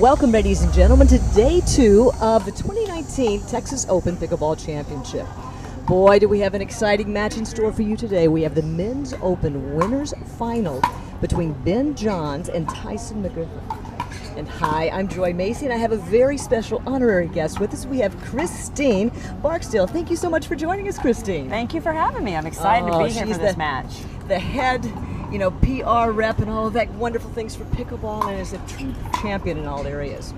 Welcome, ladies and gentlemen, to day 2 of the 2019 Texas Open Pickleball Championship. Boy, do we have an exciting match in store for you today. We have the Men's Open Winners Final between Ben Johns and Tyson McGuffin. And hi, I'm Joy Macy, and I have a very special honorary guest with us. We have Christine Barksdale. Thank you so much for joining us, Christine. Thank you for having me. I'm excited to be here for this match. The head, PR rep and all of that wonderful things for pickleball, and is a true champion in all areas.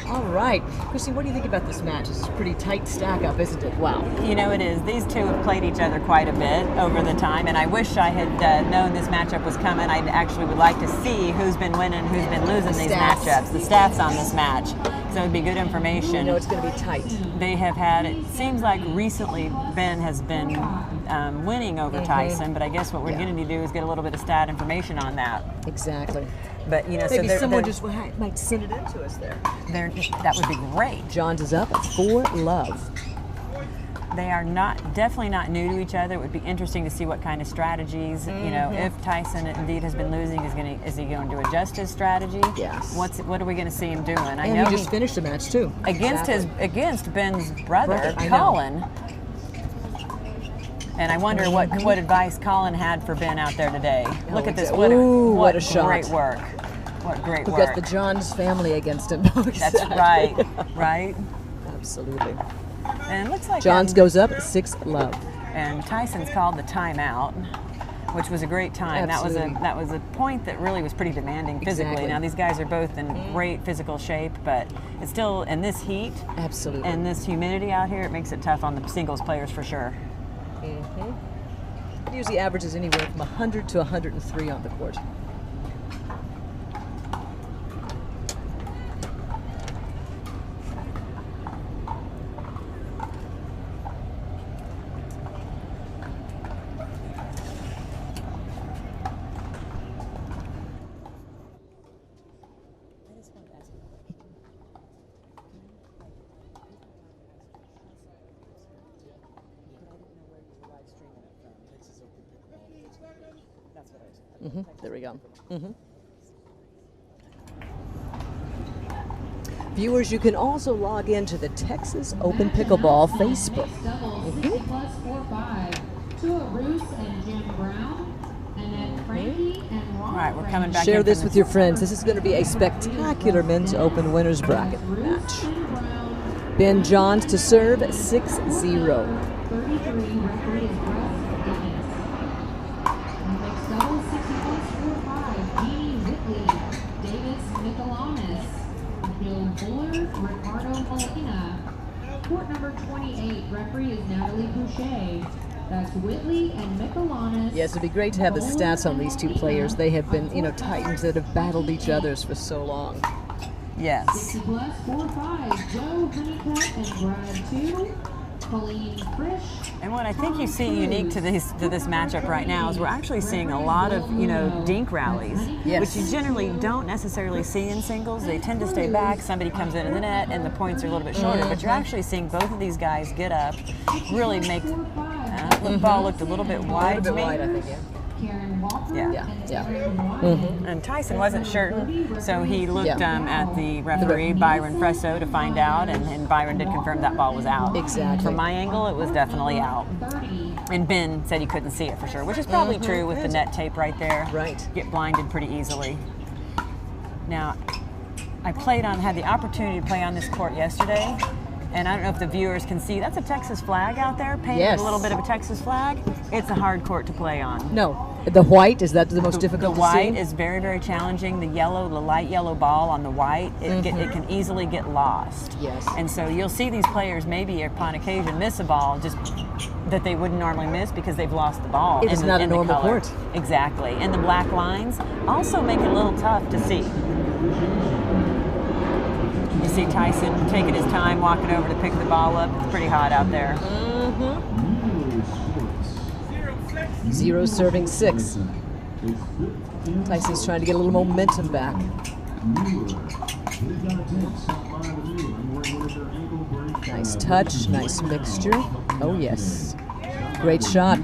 All right, Christine, what do you think about this match? It's a pretty tight stack up, isn't it? Wow. You know, it is. These two have played each other quite a bit over the time, and I wish I had known this matchup was coming. I actually would like to see who's been winning, who's been losing these matchups, the stats on this match. So it would be good information. I know it's going to be tight. They have had, it seems like recently Ben has been winning over Tyson, but I guess what we're going to do is get a little bit of stat information on that. Exactly. But maybe someone just might send it in to us there. That would be great. Johns is up 4-love. They are definitely not new to each other. It would be interesting to see what kind of strategies, if Tyson indeed has been losing, is he going to adjust his strategy? Yes. What are we going to see him doing? I know he just finished the match too. Against Ben's brother, Colin. And I wonder what advice Colin had for Ben out there today. Look at this! What a shot! Great work! What great work! We've got the Johns family against him. That's right, right. Absolutely. And it looks like Johns goes up 6-love. And Tyson's called the timeout, which was a great time. Absolutely. That was a point that really was pretty demanding physically. Exactly. Now these guys are both in great physical shape, but it's still in this heat. Absolutely. And this humidity out here, it makes it tough on the singles players for sure. Usually averages anywhere from 100 to 103 on the court. There we go. Viewers, you can also log into the Texas Open Pickleball Facebook. All right, we're coming back. Share this with your friends. This is going to be a spectacular Men's Open winners bracket match. Ben Johns to serve 6-0. Court number 28, referee is Natalie Boucher. That's Whitley and Michelanis. Yes, it'd be great to have the stats on these two players. They have been, titans that have battled each other for so long. Yes. 60 plus 4-5, Joe Honeycutt and Brad 2. And what I think you see unique to this matchup right now is we're actually seeing a lot of dink rallies, which you generally don't necessarily see in singles. They tend to stay back. Somebody comes into the net, and the points are a little bit shorter. But you're actually seeing both of these guys get up, really make. The ball looked a little bit wide to me. I think, yeah. And Tyson wasn't sure, so he looked at the referee, Byron Fresso, to find out, and Byron did confirm that ball was out. Exactly. From my angle, it was definitely out. And Ben said he couldn't see it for sure, which is probably true with the net tape right there. Right. Get blinded pretty easily. Now, I had the opportunity to play on this court yesterday. And I don't know if the viewers can see, that's a Texas flag out there, painted a little bit of a Texas flag. It's a hard court to play on. No. The white, is that the most difficult to see? The white is very, very challenging. The light yellow ball on the white, it can easily get lost. Yes. And so you'll see these players maybe upon occasion miss a ball just that they wouldn't normally miss because they've lost the ball. It is not a normal court. Exactly. And the black lines also make it a little tough to see. You see Tyson taking his time, walking over to pick the ball up. It's pretty hot out there. 0 serving 6. Tyson's trying to get a little momentum back. Nice touch, nice mixture. Oh yes. Great shot.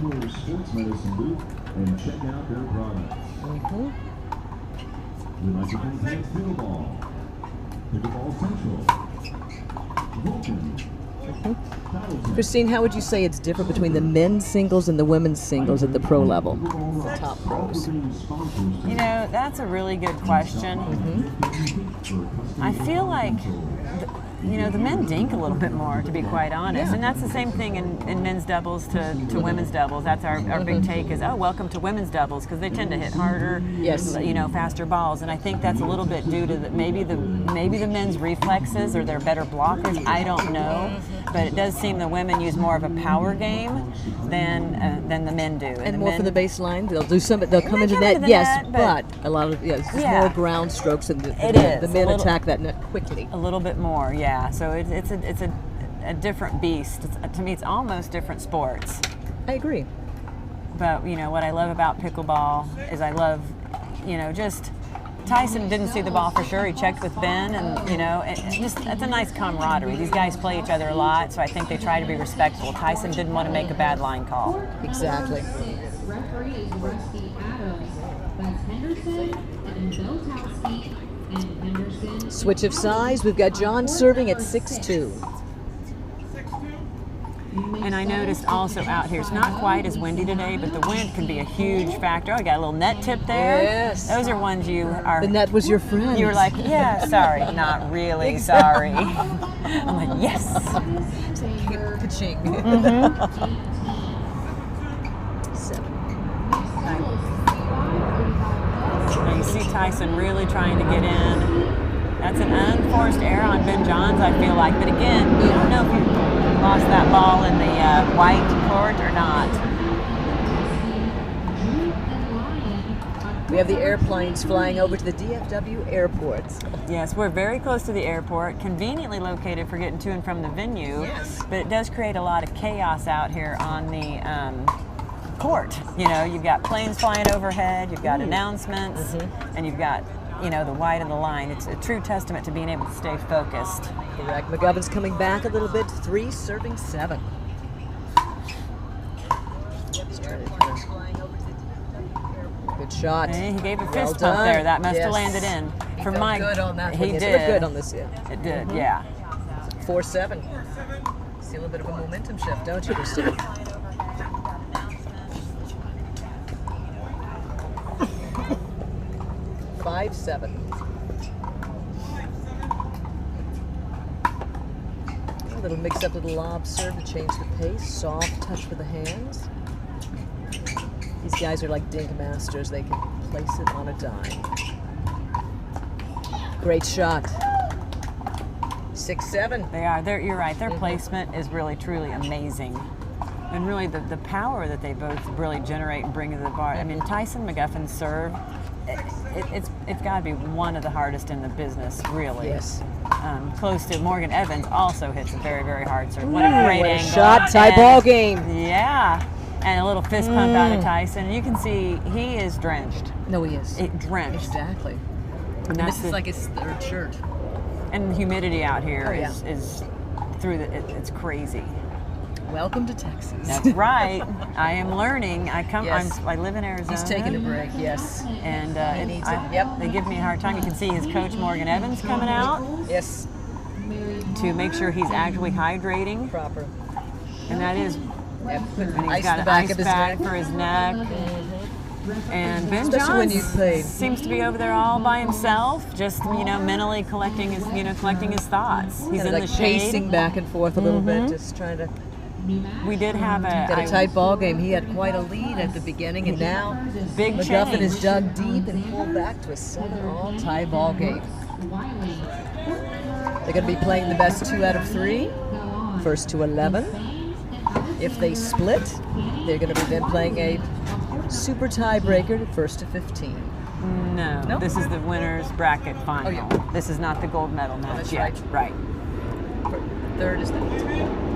Christine, how would you say it's different between the men's singles and the women's singles at the pro level? The top pros. You know, that's a really good question. I feel like, you know, the men dink a little bit more, to be quite honest. And that's the same thing in men's doubles to women's doubles. That's our big take is, oh, welcome to women's doubles, because they tend to hit harder, you know, faster balls. And I think that's a little bit due to maybe the men's reflexes or they're better blockers. I don't know. But it does seem the women use more of a power game than the men do. And more for the baseline. They'll do some. They'll come into net, yes, but a lot of it's more ground strokes, and the men attack that net quickly. A little bit more, yeah. So it's a different beast. To me, it's almost different sports. I agree. But you know what I love about pickleball is I love, you know, just Tyson didn't see the ball for sure. He checked with Ben, and you know, it's a nice camaraderie. These guys play each other a lot, so I think they try to be respectful. Tyson didn't want to make a bad line call. Exactly. Referee is Rusty Adams. That's Henderson and Beltowski and Henderson. Switch of size. We've got John serving at 6'2". And I noticed also out here, it's not quite as windy today, but the wind can be a huge factor. Oh, I got a little net tip there. Yes. Those are ones you are. The net was your friend. You were like, yeah, sorry, not really, sorry. I'm like, yes. Ka-ching. Now you see Tyson really trying to get in. That's an unforced error on Ben Johns, I feel like. But again, you don't know if you lost that ball in the white court or not. We have the airplanes flying over to the DFW airport. Yes, we're very close to the airport, conveniently located for getting to and from the venue. Yes. But it does create a lot of chaos out here on the court. You know, you've got planes flying overhead, you've got announcements, and you've got, you know, the white and the line. It's a true testament to being able to stay focused. Correct. McGuffin's coming back a little bit. 3 serving 7. Good shot. Hey, he gave a fist pump there. That must have landed in. For Mike, good on that. He did. did. Good on this. It did. Yeah. 4-7. See a little bit of a momentum shift, don't you, Christine? $5-7. A little mix up with the lob serve to change the pace. Soft touch with the hands. These guys are like dink masters. They can place it on a dime. Great shot. 6-7. They are. You're right. Their placement is really, truly amazing. And really the power that they both really generate and bring to the bar. I mean, Tyson McGuffin's serve, it's got to be one of the hardest in the business, really. Yes. Close to Morgan Evans also hits a very, very hard serve. What a great angle. Shot, tie ball game. Yeah. And a little fist pump out of Tyson. And you can see he is drenched. No, he is. Drenched. Exactly. And this is like his third shirt. And the humidity out here is through it's crazy. Welcome to Texas. That's right. I am learning. I live in Arizona. He's taking a break, yes. And they give me a hard time. You can see his coach Morgan Evans coming out. Yes. To make sure he's actually hydrating. Proper. And that is. Yep. And he's got an ice bag for his neck. And Ben Johns seems to be over there all by himself, just mentally collecting his thoughts. He's in the shade, pacing back and forth a little bit, just trying to. We did have a tight ball game. He had quite a lead at the beginning, and now big McGuffin change. is dug deep and pulled back to a 7-all tie ball game. They're going to be playing the best 2 out of 3, first to 11. If they split, they're going to be then playing a super tiebreaker, first to 15. No, this is the winner's bracket final. Oh, yeah. This is not the gold medal match yet. Right. Third is that.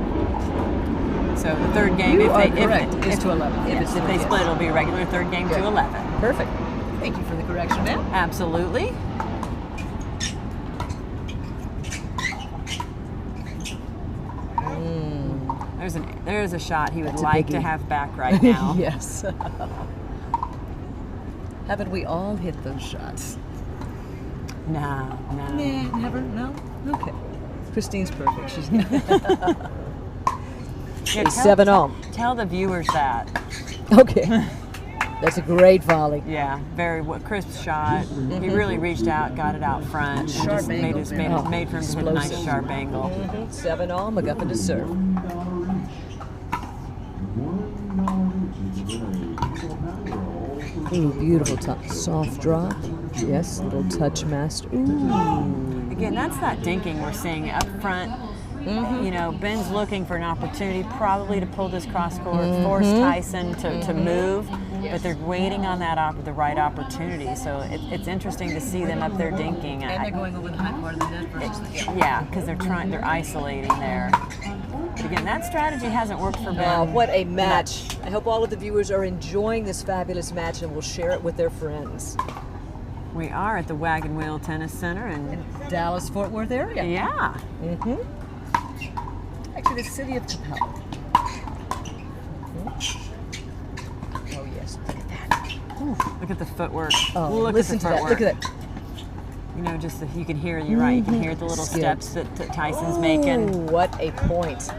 So the third game, is if to 11. If they split, it'll be a regular third game to 11. Perfect. Thank you for the correction, ma'am. Absolutely. There's a shot he would like to have back right now. Yes. Haven't we all hit those shots? No. Nah, never. No. Okay. Christine's perfect. She's Yeah, 7-all. Tell the viewers that. Okay. That's a great volley. Yeah, very crisp shot. He really reached out, got it out front, and Sharp just angle. made for him to hit a nice sharp angle. 7-all, McGuffin to serve. Ooh, beautiful top. Soft drop. Yes, little touch master. Ooh. Again, that's that dinking we're seeing up front. You know, Ben's looking for an opportunity probably to pull this cross court, force Tyson to move, but they're waiting on that the right opportunity. So it's interesting to see them up there dinking. And they're going over the high part of the net versus the yeah, because they're isolating there. But again, that strategy hasn't worked for Ben. What a match. I hope all of the viewers are enjoying this fabulous match and will share it with their friends. We are at the Wagon Wheel Tennis Center in Dallas-Fort Worth area. Yeah. Actually, the city of Capella. Oh, yes. Look at that. Look at the footwork. Oh, Look listen at the to that. footwork. Look at that. You know, just you can hear, you're right, you can hear the little Skips. steps that Tyson's making. What a point.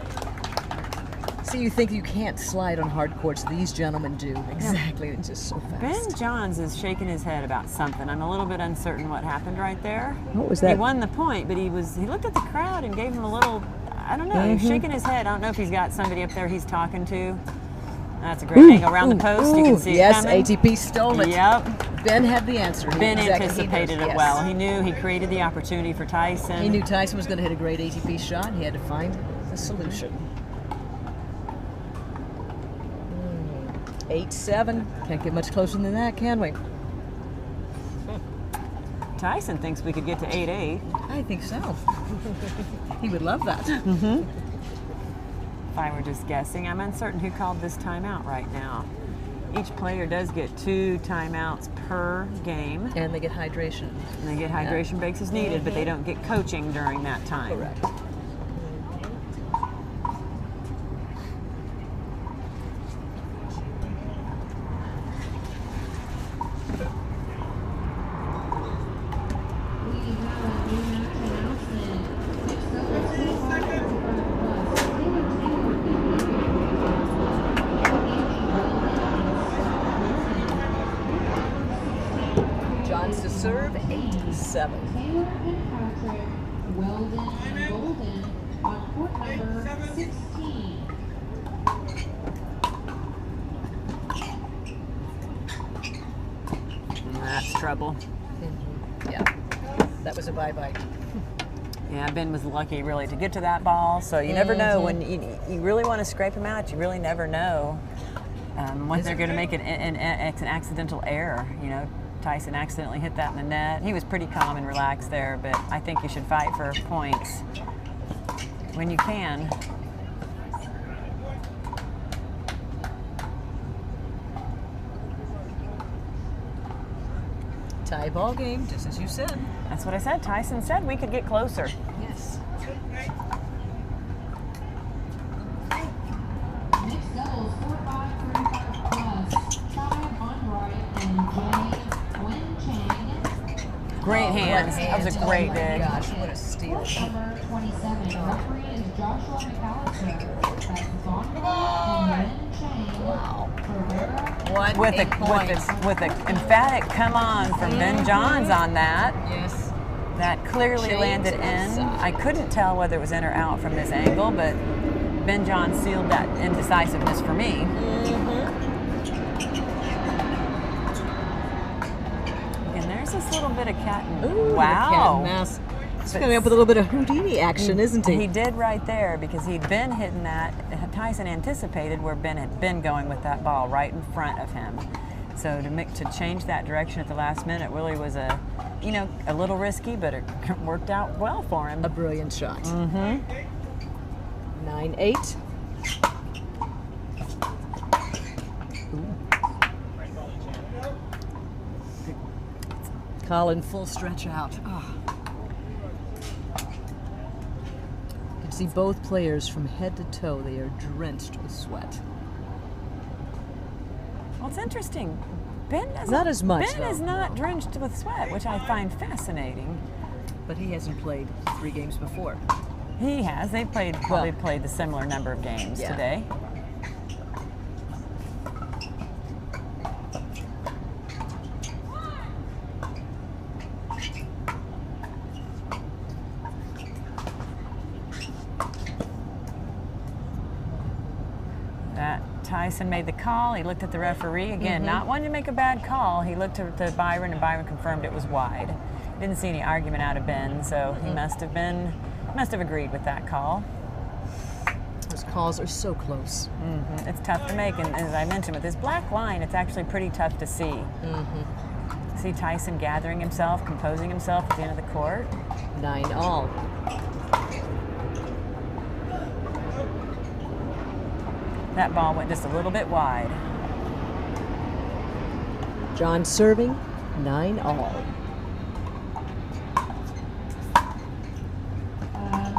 See, you think you can't slide on hard courts. These gentlemen do. Exactly. It's just so fast. Ben Johns is shaking his head about something. I'm a little bit uncertain what happened right there. What was that? He won the point, but he looked at the crowd and gave him a little, I don't know, he's shaking his head. I don't know if he's got somebody up there he's talking to. That's a great angle around the post. You can see it coming. Yes, ATP stole it. Yep. Ben had the answer. Ben Exactly. anticipated it well. He knew, he created the opportunity for Tyson. He knew Tyson was going to hit a great ATP shot. He had to find the solution. 8-7. Can't get much closer than that, can we? Tyson thinks we could get to 8-8. I think so. He would love that. If I were just guessing, I'm uncertain who called this timeout right now. Each player does get 2 timeouts per game. And they get hydration. And they get hydration breaks as needed, but they don't get coaching during that time. Correct. Johns to serve, 8-7. Taylor and Patrick, Weldon and Golden on court number 16. That's trouble. Yeah, that was a bye-bye. Yeah, Ben was lucky really to get to that ball, so you never know when you really want to scrape him out. You really never know when they're going to make it's an accidental error. You know, Tyson accidentally hit that in the net. He was pretty calm and relaxed there, but I think you should fight for points when you can. Tie ball game, just as you said. That's what I said. Tyson said we could get closer. Yes. Mixed doubles 4-5, 35 plus. Ty Monroy and Jay Wen Chang. Great hands. That was a great dig. Oh my gosh, what a steal. Number 27. Referee is Joshua McAllister. That's Monroy and Wen Chang. Wow. Herrera. What With a point. with a emphatic come on from Ben Johns on that. Yes. That clearly Change landed in. inside. I couldn't tell whether it was in or out from this angle, but Ben Johns sealed that indecisiveness for me. And there's this little bit of cat and Ooh, wow. the cat and mouse. He's coming up with a little bit of Houdini action, isn't he? He did right there because he'd been hitting that. Tyson anticipated where Ben had been going with that ball right in front of him. So to change that direction at the last minute really was a little risky, but it worked out well for him. A brilliant shot. 9-8. Colin, full stretch out. Oh. You can see both players from head to toe. They are drenched with sweat. Well, it's interesting. Ben doesn't, Not as much, Ben though. is not drenched with sweat, which I find fascinating. But he hasn't played 3 games before. He has. They probably played the similar number of games Yeah. today. Tyson made the call. He looked at the referee. Again, not wanting to make a bad call. He looked to Byron, and Byron confirmed it was wide. Didn't see any argument out of Ben, so he must have agreed with that call. Those calls are so close. It's tough to make, and as I mentioned, with this black line, it's actually pretty tough to see. See Tyson gathering himself, composing himself at the end of the court. 9-all. That ball went just a little bit wide. John serving, 9-all.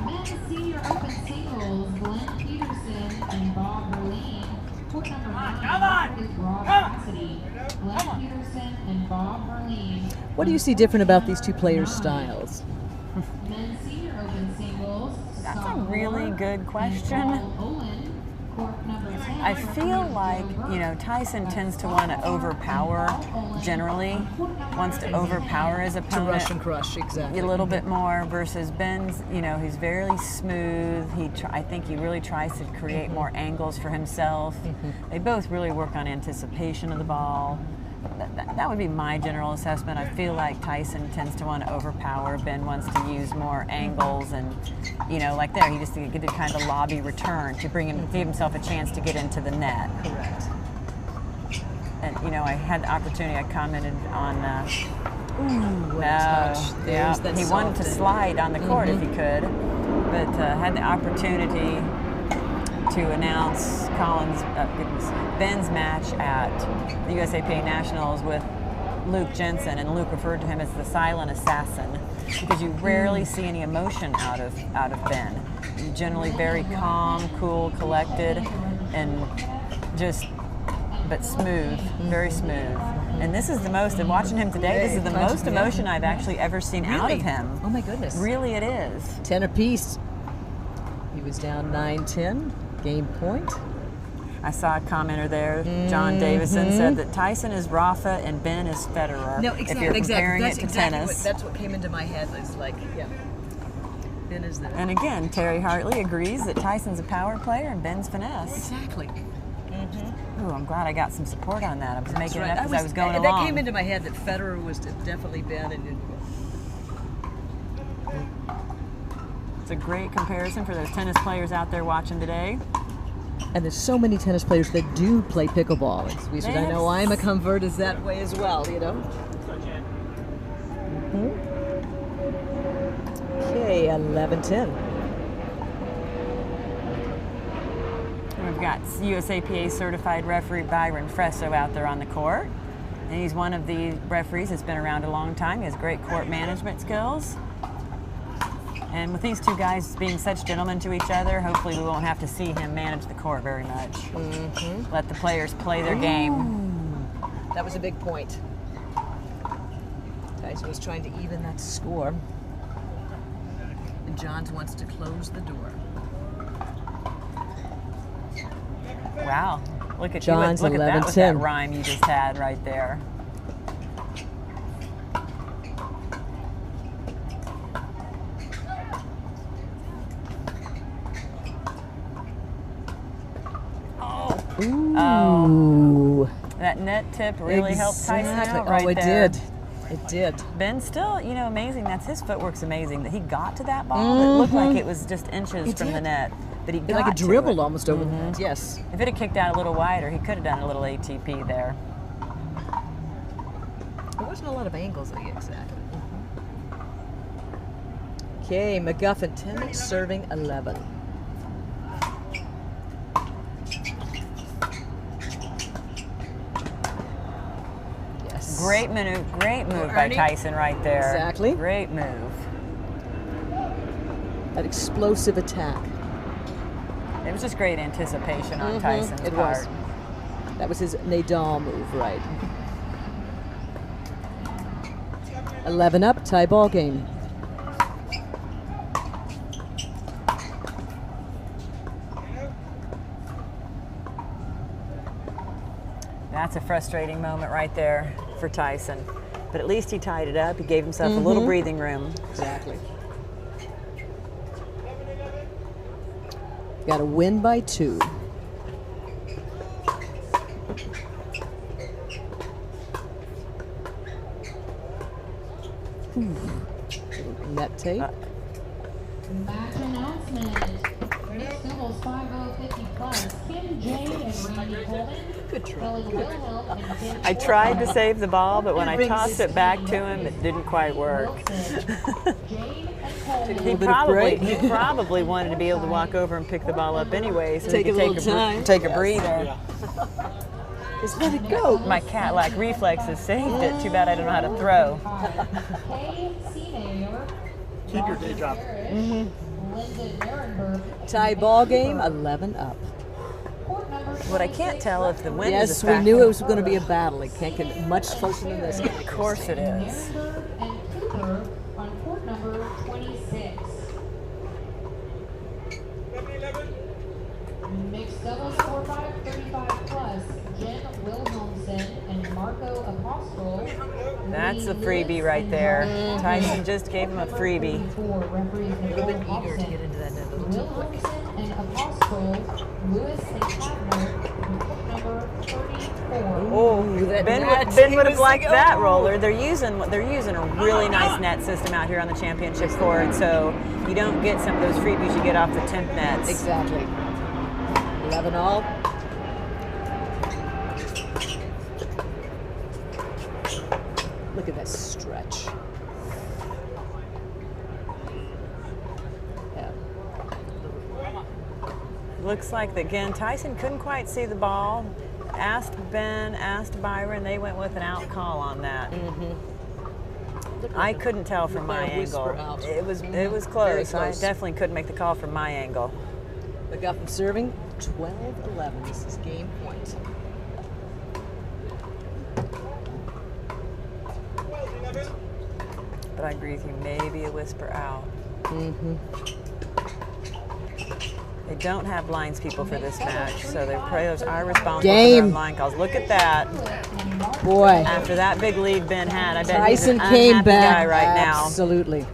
Men's Senior Open Singles, Glenn Peterson and Bob Berlin. Court number 9 is Rob Cassidy. Glenn Peterson and Bob Berlin. What do you see different about these two players' styles? Men's Senior Open Singles. That's a really good question. I feel like, Tyson tends to want to overpower, generally, wants to overpower his opponent. To rush and crush, exactly. A little bit more versus Ben's, he's very smooth. I think he really tries to create more angles for himself. They both really work on anticipation of the ball. That would be my general assessment. I feel like Tyson tends to want to overpower. Ben wants to use more angles, and like there, he just did kind of lobby return to give himself a chance to get into the net. Correct. And I had the opportunity. I commented on. Ooh, what a touch. There's that he wanted to soft slide on the court if he could, but had the opportunity to announce Ben's match at the USAPA Nationals with Luke Jensen, and Luke referred to him as the silent assassin because you rarely see any emotion out of Ben. He's generally very calm, cool, collected, and but smooth, very smooth. And this is the most, and watching him today, this is the most emotion I've actually ever seen out of him. Oh my goodness. Really it is. 10 apiece. He was down 9-10. Game point. I saw a commenter there, John Davison, said that Tyson is Rafa and Ben is Federer. No, exactly. If you're comparing That's it to exactly tennis. that's what came into my head. It's like, yeah. Ben is the. And again, Terry Hartley agrees that Tyson's a power player and Ben's finesse. Exactly. Ooh, I'm glad I got some support on that. I was making it up as I was going that along. That came into my head that Federer was definitely Ben. It's a great comparison for those tennis players out there watching today. And there's so many tennis players that do play pickleball. I know I'm a convert is that way as well, Okay, 11-10. We've got USAPA certified referee Byron Fresso out there on the court. And he's one of the referees that's been around a long time. He has great court management skills. And with these two guys being such gentlemen to each other, hopefully we won't have to see him manage the court very much. Let the players play their game. That was a big point. Tyson was trying to even that score. And Johns wants to close the door. Wow. Look at Johns, look at that with 11-10. that rhyme you just had right there. Ooh. Oh, that net tip really helped Tyson out right there. It did. Ben still, amazing. That's his footwork's amazing. That he got to that ball. It looked like it was just inches from the net, but he got like a to dribble it. almost over the net. Yes. If it had kicked out a little wider, he could have done a little ATP there. There wasn't a lot of angles, exactly. Okay, McGuffin 10 serving 11. Yes. Great move by Tyson right there. Exactly. Great move. That explosive attack. It was just great anticipation on Tyson's part. That was his Nadal move, right? 11 up, tie ball game. That's a frustrating moment right there for Tyson. But at least he tied it up. He gave himself a little breathing room. Exactly. Got to win by 2. Net tape. Match announcement. Mixed doubles 50 plus. Kim Jade and Randy Coleman. Good try. I tried to save the ball, but when I tossed it back to him, it didn't quite work. He probably wanted to be able to walk over and pick the ball up anyway, so Take he a could little time. take a breather. Just let it go. My cat-like reflexes saved it. Too bad I don't know how to throw. Keep your day job. Tie ball game, 11 up. What I can't tell if the wind is a Yes, we factor. knew it was going to be a battle. It can't get much closer than this. Of course it is. And Cooper on court number 26. Mixed doubles 35 plus. Jen Wilhelmsen and Marco Apostol. That's a freebie right there. Tyson just gave him a freebie. I've been eager to get into that net a little too quick. Wilhelmsen and Apostol. Lewis and Kavner. Court number 34. Oh, that Ben net. would have liked that roller. They're using a really nice net system out here on the championship court, so you don't get some of those freebies you get off the 10th nets. Exactly. 11 all. Look at that stretch. Yeah. Looks like, again, Tyson couldn't quite see the ball. Asked Ben, asked Byron. They went with an out call on that. I couldn't tell from my angle. It was close. I definitely couldn't make the call from my angle. McGuffin serving 12-11. This is game point. But I agree with you, maybe a whisper out. They don't have lines people for this match, so the players are responsible for their line calls. Look at that. Boy. After that big lead Ben had, I bet he's Tyson an came unhappy back. guy right now. Absolutely.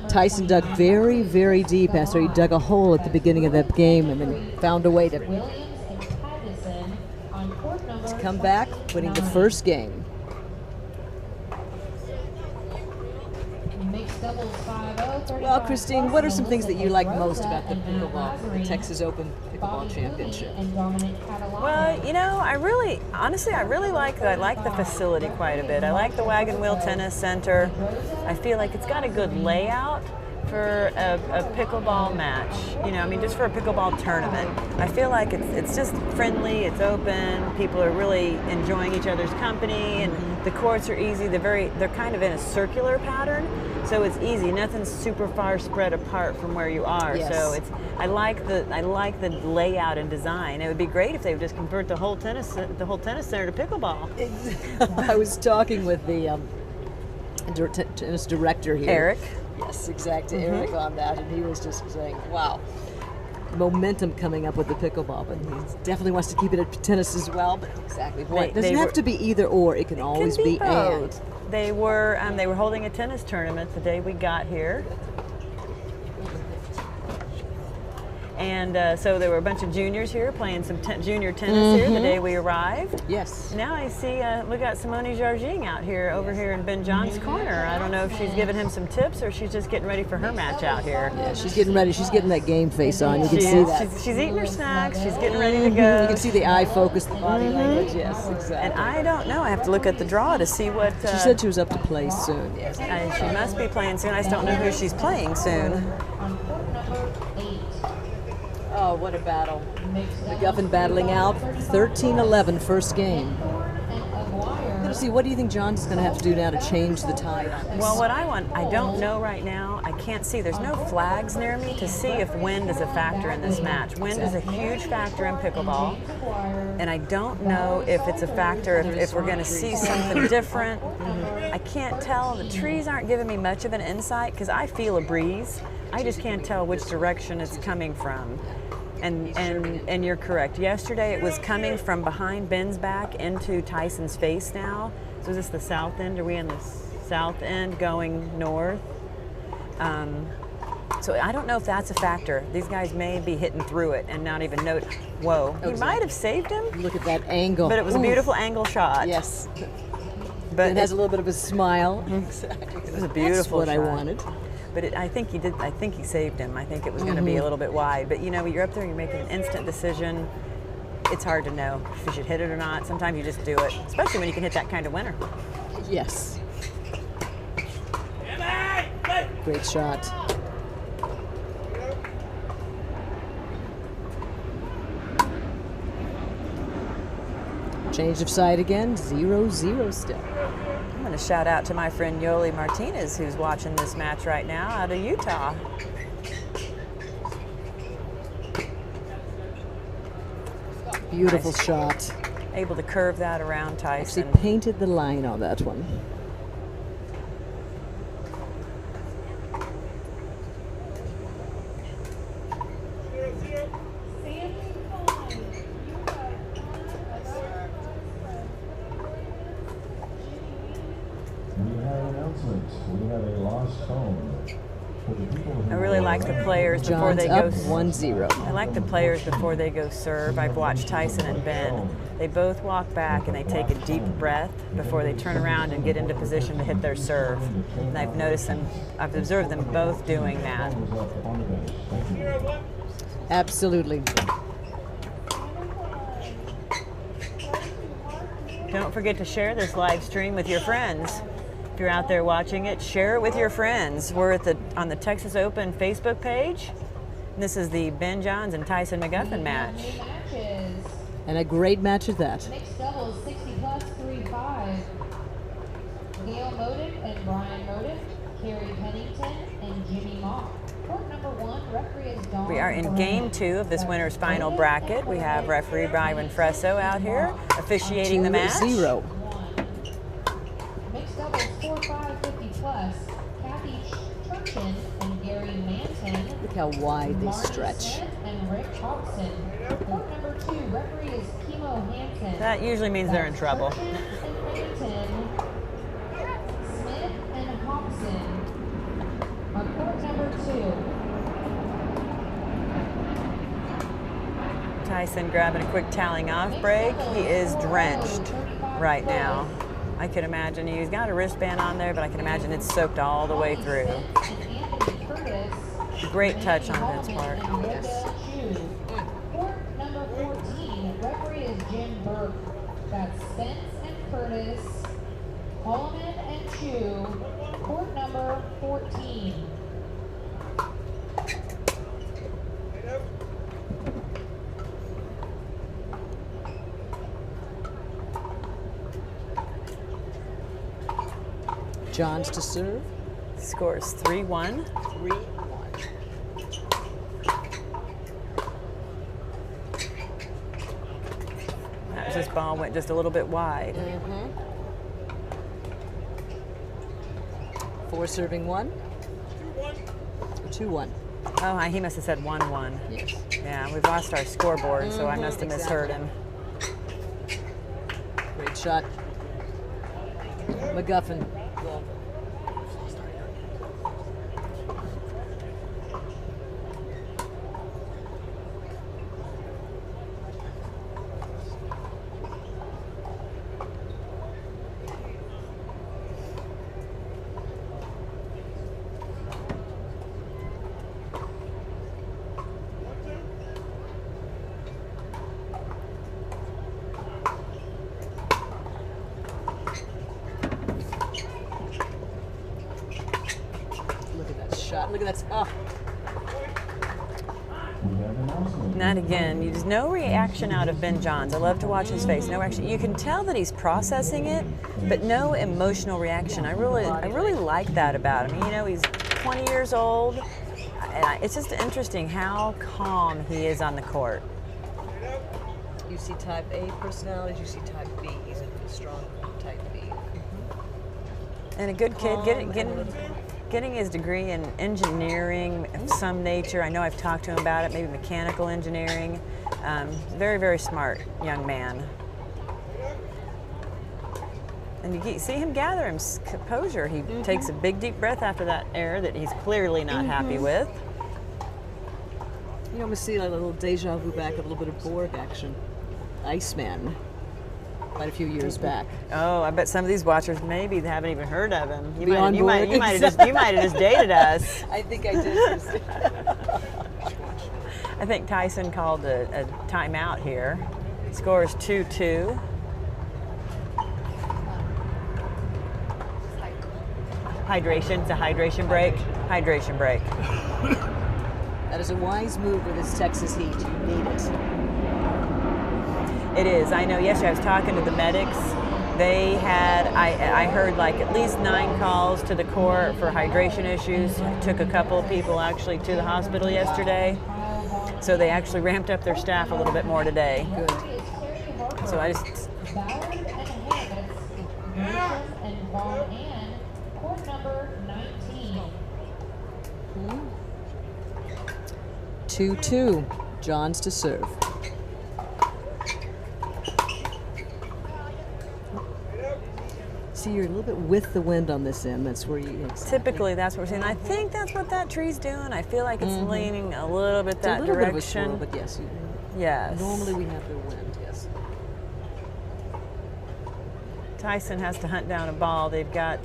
Tyson dug very, very deep after he dug a hole at the beginning of that game and then found a way to come back, winning the first game. Well, Christine, what are some things that you like most about the pickleball, the Texas Open Pickleball Championship? Well, you know, I really like the facility quite a bit. I like the Wagon Wheel Tennis Center. I feel like it's got a good layout for a pickleball match. You know, I mean, just for a pickleball tournament. I feel like it's just friendly, it's open, people are really enjoying each other's company, and the courts are easy. They're kind of in a circular pattern, so it's easy. Nothing's super far spread apart from where you are. Yes. So I like the layout and design. It would be great if they would just convert the whole tennis center to pickleball. I was talking with the tennis director here, Eric. Yes, exactly, Eric on that, and he was just saying, "Wow, momentum coming up with the pickleball." But he definitely wants to keep it at tennis as well. But exactly, boy, it doesn't have to be either or. It can always be and. They were holding a tennis tournament the day we got here. And so there were a bunch of juniors here playing some junior tennis here the day we arrived. Yes. Now I see we got Simone Jarging out here, over here in Ben John's corner. I don't know if she's giving him some tips or she's just getting ready for her match out here. Yeah, she's getting ready. She's getting that game face on. You can see that. She's eating her snacks. She's getting ready to go. You can see the eye focus, the body language. Yes, exactly. And I don't know. I have to look at the draw to see what. She said she was up to play soon. Yes. She must be playing soon. I just don't know who she's playing soon. On court number 8. Oh, what a battle. McGuffin battling out 13-11 first game. And Aguirre Lucy, what do you think Johns is going to have to do now to change the tide on this? Well, what I don't know right now. I can't see. There's no flags near me to see if wind is a factor in this match. Wind is a huge factor in pickleball, and I don't know if it's a factor if we're going to see something different. I can't tell. The trees aren't giving me much of an insight because I feel a breeze. I just can't tell which direction it's coming from. And you're correct. Yesterday it was coming from behind Ben's back into Tyson's face now. So is this the south end? Are we in the south end going north? So I don't know if that's a factor. These guys may be hitting through it and not even know. Whoa, he might have saved him. Look at that angle. But it was a beautiful angle shot. Yes. But it has a little bit of a smile. Exactly. It was a beautiful That's what shot. I wanted. But I think he did. I think he saved him. I think it was going to be a little bit wide. But you know, you're up there, you're making an instant decision. It's hard to know if you should hit it or not. Sometimes you just do it, especially when you can hit that kind of winner. Yes. Great shot. Change of side again, 0-0 still. I'm going to shout out to my friend Yoli Martinez, who's watching this match right now out of Utah. Beautiful Nice. shot. Able to curve that around Tyson. Actually painted the line on that one. We have announcements. We have a lost phone. For the people who I really like the players before Johns they up go. 1-0. I like the players before they go serve. I've watched Tyson and Ben. They both walk back and they take a deep breath before they turn around and get into position to hit their serve. And I've noticed them. I've observed them both doing that. was up on the bench. Thank you. Absolutely. Don't forget to share this live stream with your friends. If you're out there watching it, share it with your friends. We're at on the Texas Open Facebook page. And this is the Ben Johns and Tyson McGuffin match. Matches. And a great match at that. Mixed doubles 60 plus 3-5. Gail Moden and Brian Moden, Carrie Pennington and Jimmy Mock. Court number 1, referee is Dawn. We are in game 2 of this winner's final bracket. We have referee Byron Fresso out here officiating the match. 2-0. Mixed doubles 4-5 50 plus. Kathy Turchin and Gary Manton. Look how wide they Martin stretch. Smith and Rick Hobson. Court number 2, referee is Kimo Hansen. That usually means they're in trouble. Turchin and Manton. Smith and Hobson. On court number 2. Tyson grabbing a quick toweling off break. He is drenched right now. I can imagine he's got a wristband on there, but I can imagine it's soaked all the way through. Great touch on Ben's part. Court number 14, referee is Jim Burke. That's Spence and Curtis, Coleman and Chu. Court number 14. Johns to serve. Scores 3-1. 3-1. This ball went just a little bit wide. 4 serving 1. 2-1. Oh, he must have said 1-1. Yes. Yeah, we've lost our scoreboard, so I must have misheard him. Great shot. McGuffin. Look at that shot. Look at that. Oh. We have announcements. that again, you just no reaction out of Ben Johns. I love to watch his face. No reaction. You can tell that he's processing it, but no emotional reaction. I really like that about him. You know, he's 20 years old, and it's just interesting how calm he is on the court. You see type A personalities, you see type B. He's a strong type B. And a good kid, getting his degree in engineering of some nature. I know I've talked to him about it, maybe mechanical engineering. Very, very smart young man. And you see him gather his composure. He takes a big, deep breath after that error that he's clearly not happy with. You almost see a little deja vu back, a little bit of Borg action. Iceman, quite a few years back. Oh, I bet some of these watchers maybe haven't even heard of him. You Beyond might Borg. have just dated us. I think I did. I think Tyson called a timeout here. Score is 2-2. Hydration. It's a hydration break. Hydration break. That is a wise move with this Texas heat. You need it. It is. I know yesterday I was talking to the medics. They had, I heard like at least 9 calls to the court for hydration issues. Took a couple of people actually to the hospital yesterday. So they actually ramped up their staff a little bit more today. Good. So I just... Ballard and Harris, and Vaughn Ann, court number 19. 2-2. Johns to serve. See, you're a little bit with the wind on this end. That's where you... Typically, that's what we're seeing. I think that's what that tree's doing. I feel like it's leaning a little bit that it's a little direction. bit of a swirl, but yes. Yes. Normally we have the wind, yes. Tyson has to hunt down a ball. They've got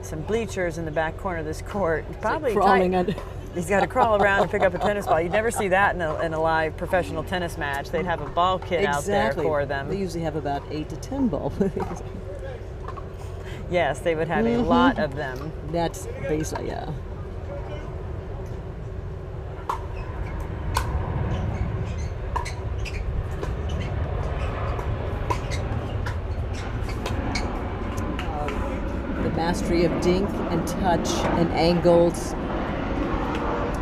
some bleachers in the back corner of this court. Probably crawling under. He's got to crawl around to pick up a tennis ball. You'd never see that in a live professional tennis match. They'd have a ball kit out there for them. They usually have about 8 to 10 ball players. Yes, they would have a lot of them. That's basically, yeah. The mastery of dink and touch and angles.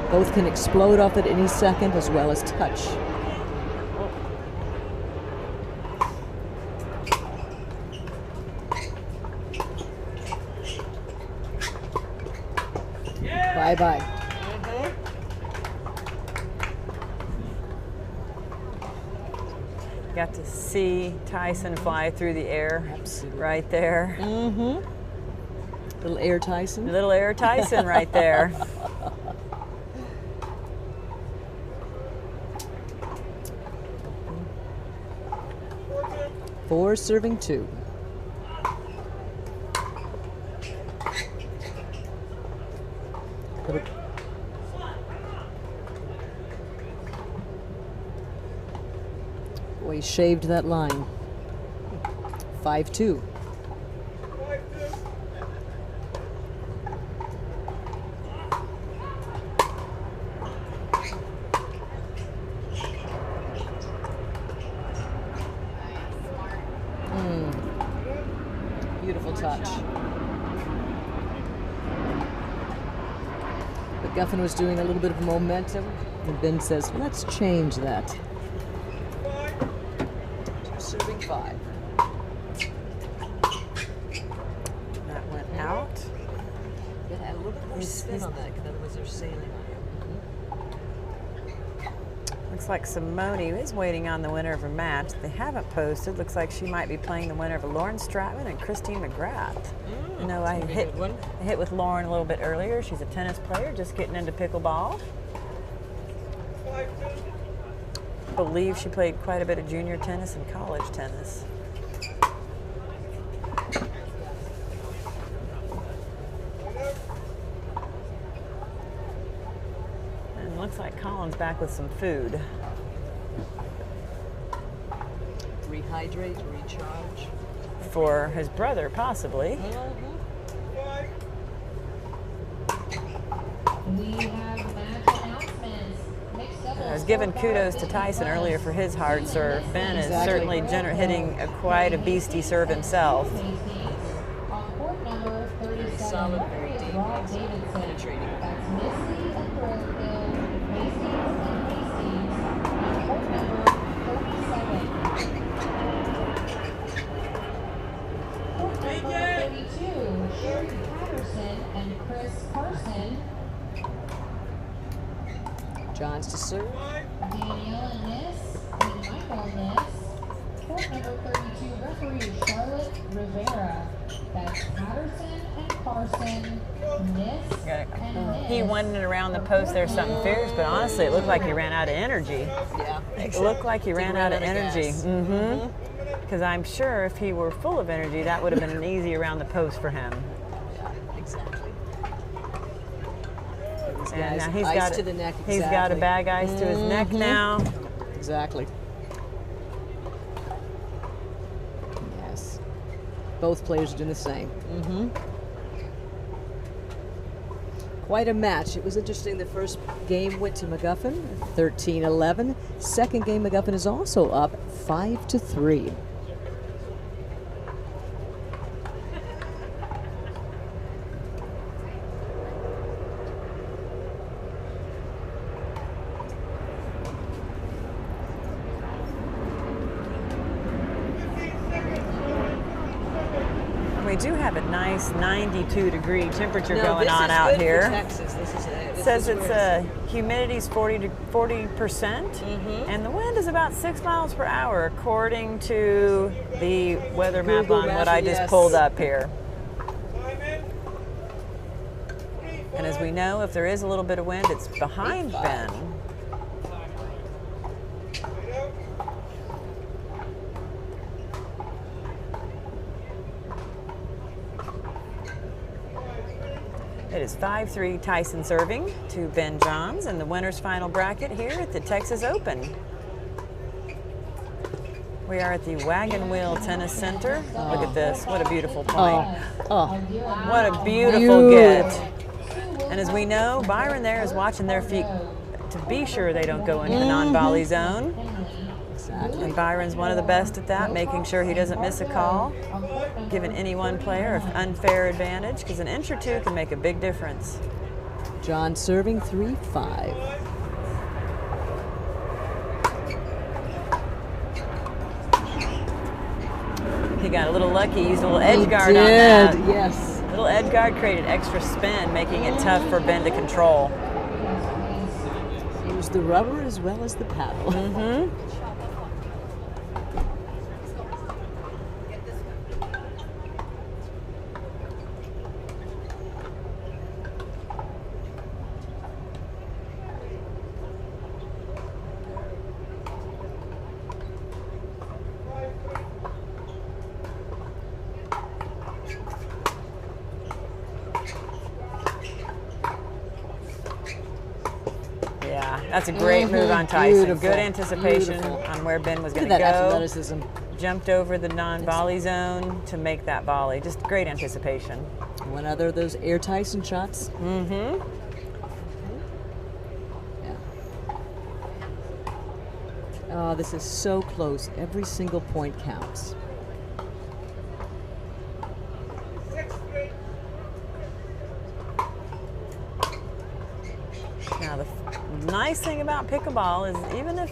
Both can explode off at any second as well as touch. Bye-bye. Got to see Tyson fly through the air. Absolutely. Right there. Little Air Tyson. Little Air Tyson right there. Four serving 2. Boy, he shaved that line. 5-2. Beautiful touch. McGuffin was doing a little bit of momentum, and Ben says, let's change that. Serving 5. That went out. It had a little bit more spin on that, because otherwise they're sailing. Looks like Simone is waiting on the winner of her match. They haven't posted. Looks like she might be playing the winner of Lauren Stratman and Christine McGrath. You know, I hit with Lauren a little bit earlier. She's a tennis player, just getting into pickleball. I believe she played quite a bit of junior tennis and college tennis. And looks like Colin's back with some food. Rehydrate, recharge. For his brother, possibly. We have match announcements. Mixed doubles. was giving kudos to Tyson earlier for his hard serve. Ben is certainly hitting quite a beastie serve himself. On court number 37, Solid, very deep, Rob Davidson. penetrating. That's Missy and Thornhill, Hastings and Hastings. On court number 37. Court number 32, Sherry Patterson and Chris Carson. Johns to serve. Danielle Niss and Michael Niss. Court number 32, referee Charlotte Rivera. That's Patterson and Carson, Niss and Niss. He won it around the post there something fierce, but honestly, it looked like he ran out of energy. Yeah. It looked like he ran out of energy. Because I'm sure if he were full of energy, that would have been an easy around the post for him. Yeah, exactly. And now he's ice got to the neck. He's got a bag ice to his neck now. Exactly. Yes. Both players are doing the same. Quite a match. It was interesting. The first game went to McGuffin, 13-11. Second game, McGuffin is also up 5-3. We do have a nice 92-degree temperature No, going this on is out good for here. Texas. This is It says it's humidity's 40%, and the wind is about 6 miles per hour, according to the weather map Google on map, what I just yes. pulled up here. And as we know, if there is a little bit of wind, it's behind Ben. It is 5-3 Tyson serving to Ben Johns in the winner's final bracket here at the Texas Open. We are at the Wagon Wheel Tennis Center. Look at this. What a beautiful point. What a beautiful get. And as we know, Byron there is watching their feet to be sure they don't go into the non-volley zone. And Byron's one of the best at that, making sure he doesn't miss a call, giving any one player an unfair advantage, because an inch or two can make a big difference. John serving 3-5. He got a little lucky, used a little edge guard on did, that. yes. Little edge guard created extra spin, making it tough for Ben to control. Use the rubber as well as the paddle. Yeah, that's a great move on Tyson. Beautiful. Good anticipation Beautiful. on where Ben was Look going at to that go. athleticism. Jumped over the non-volley zone to make that volley. Just great anticipation. One other of those Air Tyson shots. Mm-hmm. Yeah. Oh, this is so close. Every single point counts. Now, the nice thing about pickleball is even if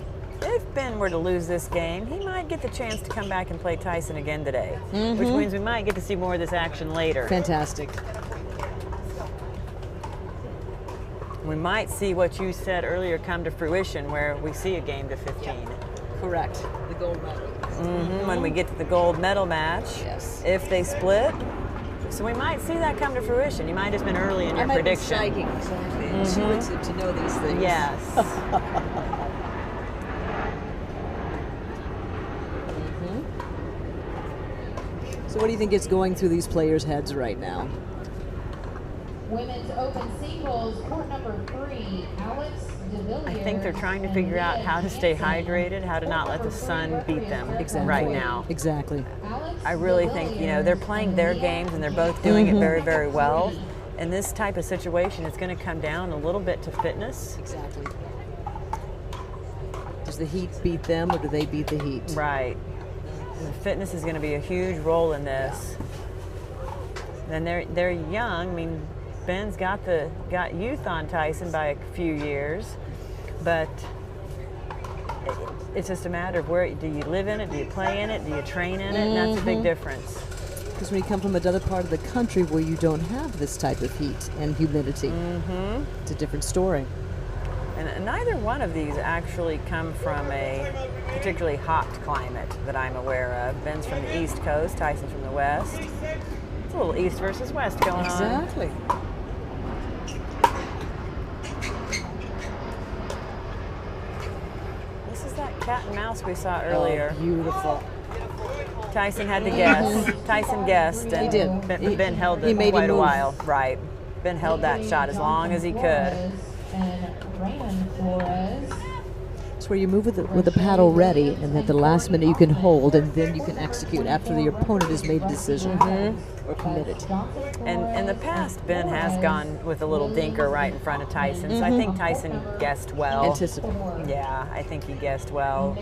Ben were to lose this game, he might get the chance to come back and play Tyson again today, which means we might get to see more of this action later. Fantastic. We might see what you said earlier come to fruition, where we see a game to 15. Correct. The gold medal. When we get to the gold medal match, Yes. if they split. So we might see that come to fruition. You might have just been early in your I might prediction. be psychic, so I feel intuitive to know these things. Yes. So what do you think is going through these players' heads right now? Women's Open Singles, court number 3, Alex DeVilliers. I think they're trying to figure out how to stay hydrated, how to not let the sun beat them right now. Exactly. I really think, you know, they're playing their games and they're both doing it very, very well. In this type of situation, it's going to come down a little bit to fitness. Exactly. Does the heat beat them, or do they beat the heat? Right. And the fitness is going to be a huge role in this. And they're young. I mean, Ben's got youth on Tyson by a few years, but it's just a matter of where do you live in it, do you play in it, do you train in it, and that's a big difference. Because when you come from another part of the country where you don't have this type of heat and humidity, it's a different story. And neither one of these actually come from a particularly hot climate that I'm aware of. Ben's from the East Coast, Tyson's from the West. It's a little East versus West going on. Exactly. This is that cat and mouse we saw earlier. Oh, beautiful. Tyson had to guess. Tyson guessed, and He did. Ben held it quite a while. Right. Ben held that shot as long as he could. It's where you move with the paddle ready, and at the last minute you can hold, and then you can execute after the opponent has made a decision or committed. And in the past, Ben has gone with a little dinker right in front of Tyson, so I think Tyson guessed well. Anticipate. Yeah, I think he guessed well.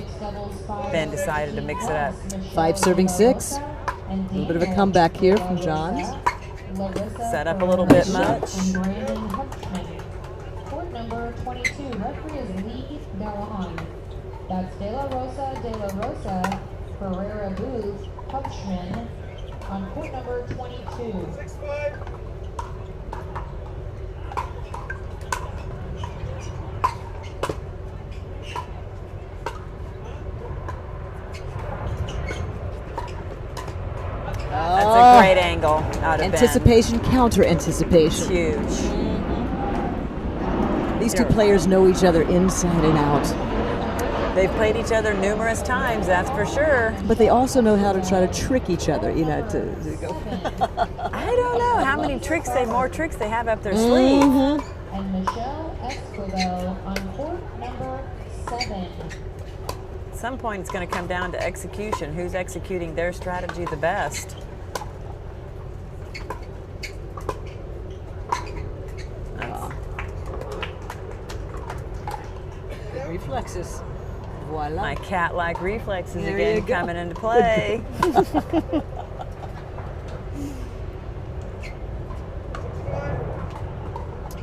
Ben decided to mix it up. 5 serving 6. A little bit of a comeback here from Johns. Set up a little bit much. Court number 22, referee is Lee Delahan. That's De La Rosa, Ferreira Booth, Hutchman on court number 22. That's a great angle out of Anticipation, counter anticipation. It's huge. These two players know each other inside and out. They've played each other numerous times, that's for sure. But they also know how to try to trick each other, you know, to go. I don't know how many more tricks they have up their sleeve. And Michelle Escobar on court number 7. At some point, it's going to come down to execution. Who's executing their strategy the best? Reflexes. Voila. My cat-like reflexes There again you go. coming into play.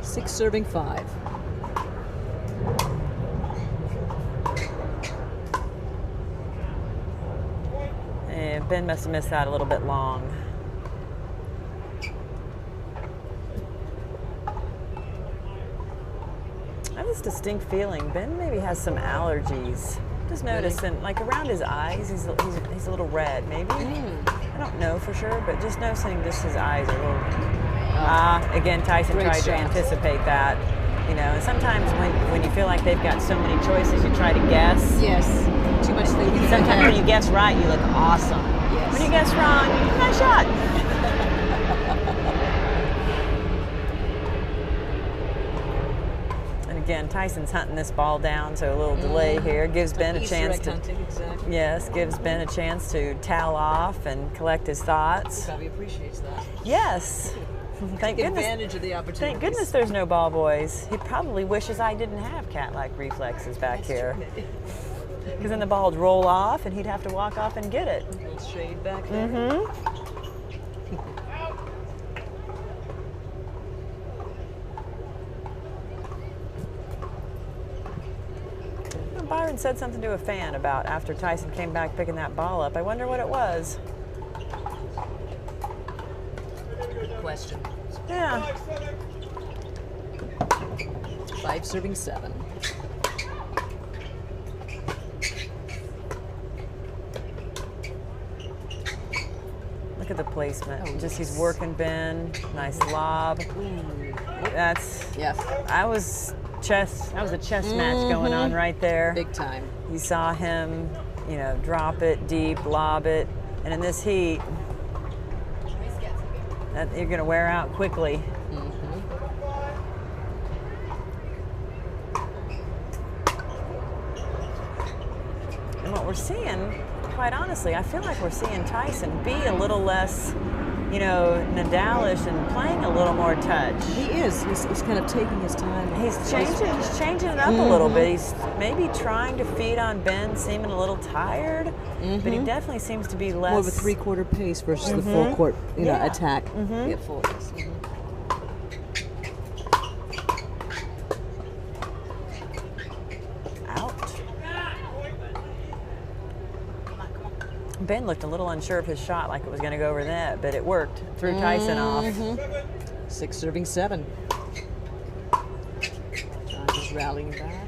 6 serving 5. And Ben must have missed that a little bit long. I have this distinct feeling Ben maybe has some allergies. Just noticing, like around his eyes, he's a little red. Maybe I don't know for sure, but just noticing just his eyes are a little. Again, Tyson Great tried to shot. anticipate that. You know, and sometimes when you feel like they've got so many choices, you try to guess. Yes. Too much thinking. Sometimes when you guess right, you look awesome. Yes. When you guess wrong, nice shot. And again, Tyson's hunting this ball down, so a little delay here gives Ben a chance to. Exactly. Yes, gives Ben a chance to towel off and collect his thoughts. Probably appreciates that. Yes. Thank Take goodness. advantage of the opportunity. Thank goodness there's no ball boys. He probably wishes I didn't have cat-like reflexes back here. Because then the ball would roll off and he'd have to walk off and get it. A little shade back there. Byron said something to a fan about after Tyson came back picking that ball up. I wonder what it was. Question. Yeah. 5 serving 7. Look at the placement. Just he's working Ben. Nice lob. That's. Yes. That was a chess match going on right there. Big time. You saw him, you know, drop it deep, lob it, and in this heat, that you're going to wear out quickly. And what we're seeing, quite honestly, I feel like we're seeing Tyson be a little less you know, Nadalish and playing a little more touch. He is. He's kind of taking his time. He's changing it up a little bit. He's maybe trying to feed on Ben, seeming a little tired, but he definitely seems to be less. More of a three-quarter pace versus the full court, attack. Yeah, full pace. Ben looked a little unsure of his shot, like it was going to go over net, but it worked. Threw Tyson off. 6 serving 7. Johns is rallying back.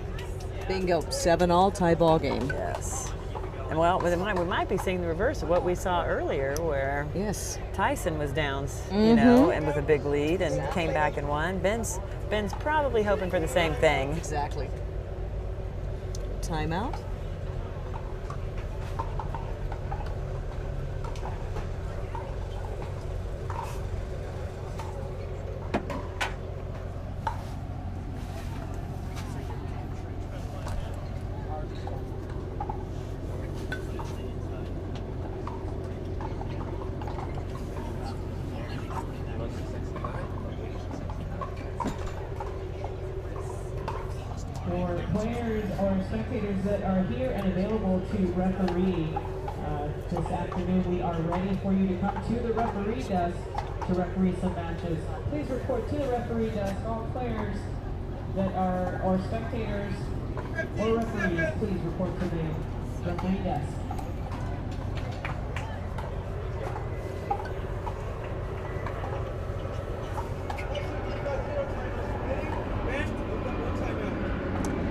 Bingo, 7-all tie ball game. Yes. And well, we might be seeing the reverse of what we saw earlier, where Tyson was down, you know, and with a big lead, and came back and won. Ben's probably hoping for the same thing. Exactly. Timeout. For players or spectators that are here and available to referee this afternoon, we are ready for you to come to the referee desk to referee some matches. Please report to the referee desk. All players that are, or spectators or referees, please report to the referee desk.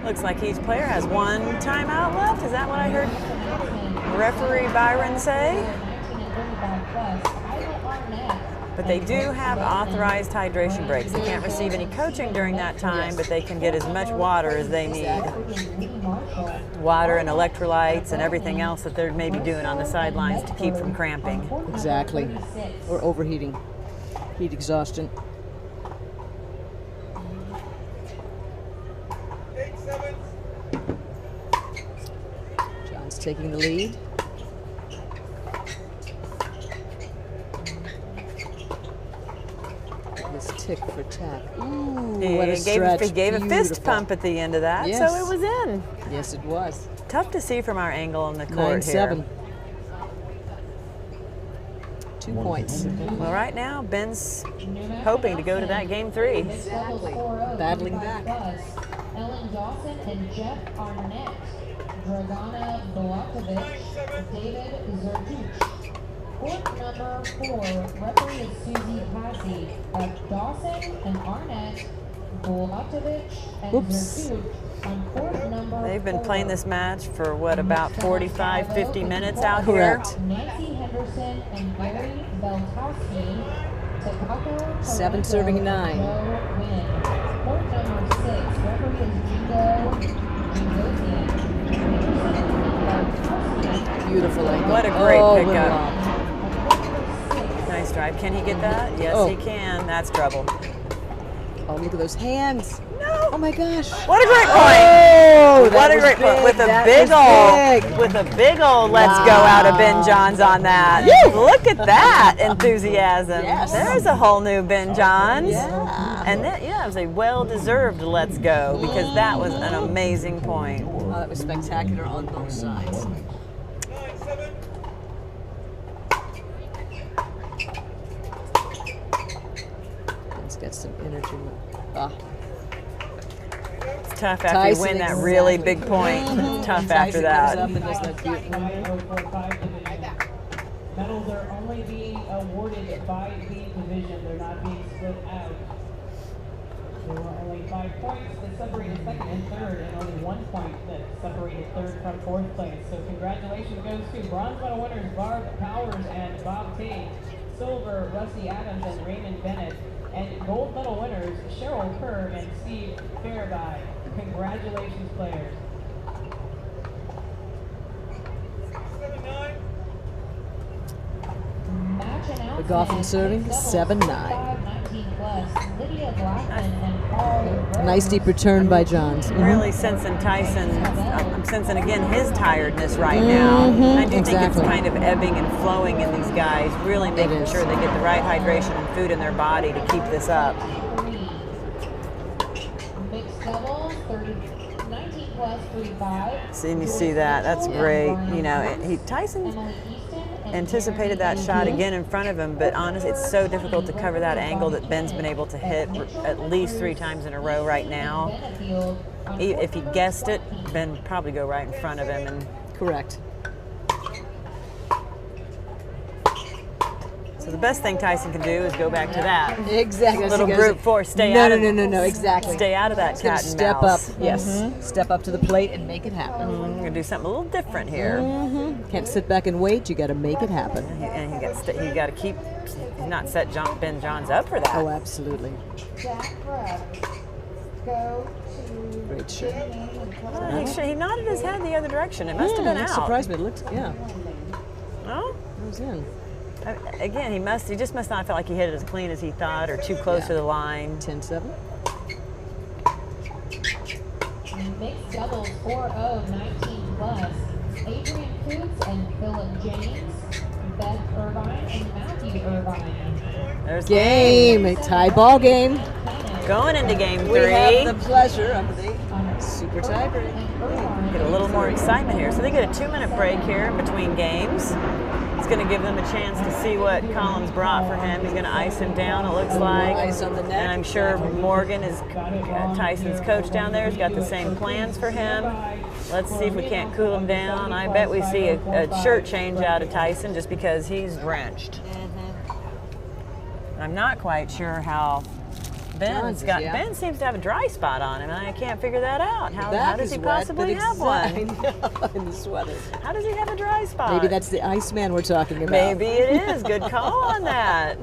Looks like each player has one timeout left. Is that what I heard referee Byron say? But they do have authorized hydration breaks. They can't receive any coaching during that time, but they can get as much water as they need. Water and electrolytes and everything else that they're maybe doing on the sidelines to keep from cramping. Exactly. Or overheating. Heat exhaustion. Johns taking the lead. This tick for tack. Ooh, what a stretch. He gave a fist pump at the end of that, so it was in. Yes, it was. Tough to see from our angle on the court 9-7. here. 2 points. Well, right now, Ben's hoping to go to that game 3. Exactly. Battling back. Ellen Dawson and Jeff Arnett. Dragana Bolotovich, David Zertuch. Court number 4, referee is Susie Passy. Dawson and Arnett, Bolotovich and Zertuch on court number 4. They've been playing this match for, what, about 45, 50 minutes out here? Correct. Nancy Henderson and Barry Beltowski. Takako 7 serving 9. Court number 6, referee is Jingo Beautiful angle. What a great pickup. Wow. Nice drive. Can he get that? Yes, he can. That's trouble. Oh, look at those hands. No. Oh my gosh. What a great point. Oh, what a great point. With a big old let's go out of Ben Johns on that. Look at that enthusiasm. Yes. There's a whole new Ben Johns. Yeah. And that, it was a well-deserved let's go, because that was an amazing point. Oh, that was spectacular on both sides. Let's get some energy. It's tough after you win that really big point. It's tough after that. Medals are only being awarded by the division. They're not being split out. There were only 5 points that separated second and third, and only 1 point that separated third from fourth place. So congratulations goes to bronze medal winners Barb Powers and Bob Tate, silver Rusty Adams and Raymond Bennett, and gold medal winners Cheryl Kerr and Steve Fairby. Congratulations, players. Match announcement. McGuffin serving 7-9. 19 plus. Lydia Blackman and Nice deep return by Johns. Really sensing Tyson. I'm sensing again his tiredness right now. I do think it's kind of ebbing and flowing in these guys, really making sure they get the right hydration and food in their body to keep this up. Mixed doubles, 19 plus 35. See, you see that? That's great. You know, Tyson anticipated that shot again in front of him, but honestly, it's so difficult to cover that angle that Ben's been able to hit at least 3 times in a row right now. If he guessed it, Ben would probably go right in front of him. And correct. So the best thing Tyson can do is go back to that. Exactly. Little brute force. Stay out of No, exactly. Stay out of that cat and step mouse. up. Yes. Step up to the plate and make it happen. We're gonna do something a little different here. Can't sit back and wait. You got to make it happen. And you got to keep, not set Ben Johns up for that. Oh, absolutely. Jack Brooks. Go to Great shot. He nodded his head the other direction. It must have been out. Surprised me. It looked, yeah. Oh? It was in. Again, he just must not feel like he hit it as clean as he thought or too close to the line. 10-7. mixed doubles 4-0, 19 plus. Adrian Coots and Philip James, Beth Irvine and Matthew Irvine. There's Game, a tie ball game. Going into game 3. We have the pleasure of the super tiebreak. Get a little more excitement here. So they get a 2-minute break here in between games. It's going to give them a chance to see what Collins brought for him. He's going to ice him down, it looks like. Ice on the neck. And I'm sure Morgan, is Tyson's coach down there, has got the same plans for him. Let's see if we can't cool him down. I bet we see a shirt change out of Tyson just because he's drenched. I'm not quite sure how Ben's got. Yeah. Ben seems to have a dry spot on him, and I can't figure that out. How does he wet, possibly have one? I know, in the sweater. How does he have a dry spot? Maybe that's the Iceman we're talking about. Maybe it is. Good call on that.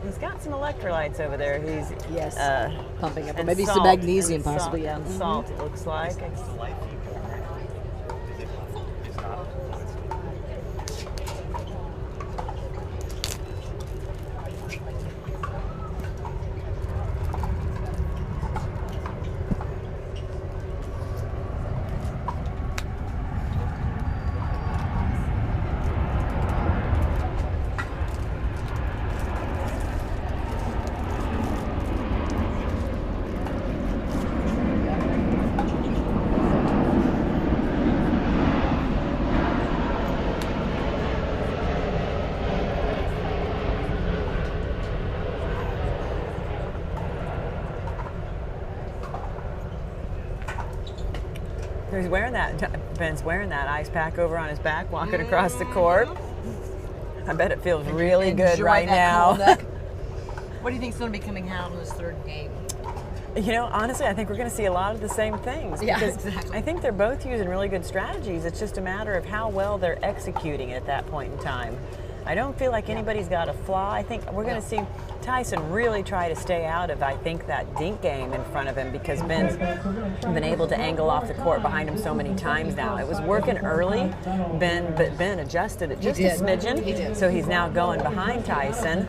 He's got some electrolytes over there. He's pumping up. Or and maybe some salt, magnesium, and possibly. Salt, and salt, it looks like. He's wearing that. Ben's wearing that ice pack over on his back, walking across the court. I bet it feels really good right now. What do you think is going to be coming out in this third game? You know, honestly, I think we're going to see a lot of the same things. Yeah, because exactly. I think they're both using really good strategies. It's just a matter of how well they're executing it at that point in time. I don't feel like anybody's got a flaw. I think we're going to see Tyson really try to stay out of, I think, that dink game in front of him because Ben's been able to angle off the court behind him so many times now. It was working early, but Ben adjusted it just a smidgen, so he's now going behind Tyson.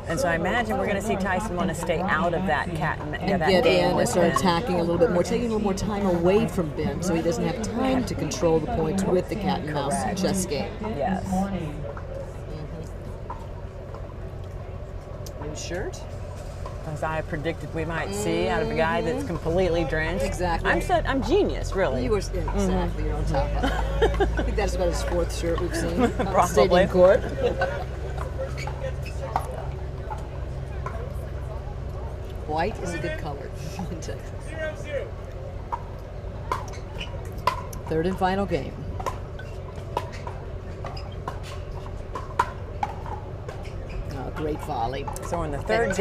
And so I imagine we're going to see Tyson want to stay out of that that get game in with and start Ben. attacking a little bit more, taking a little more time away from Ben so he doesn't have time to control the points with the cat and mouse chess game. Yes. New shirt? As I predicted we might see out of a guy that's completely drenched. Exactly. I'm genius, really. You were exactly. You're on top of it. I think that's about his 4th shirt we've seen on the Probably. stadium court. White is a good color in Texas. 3rd and final game. Oh, great volley. So in the third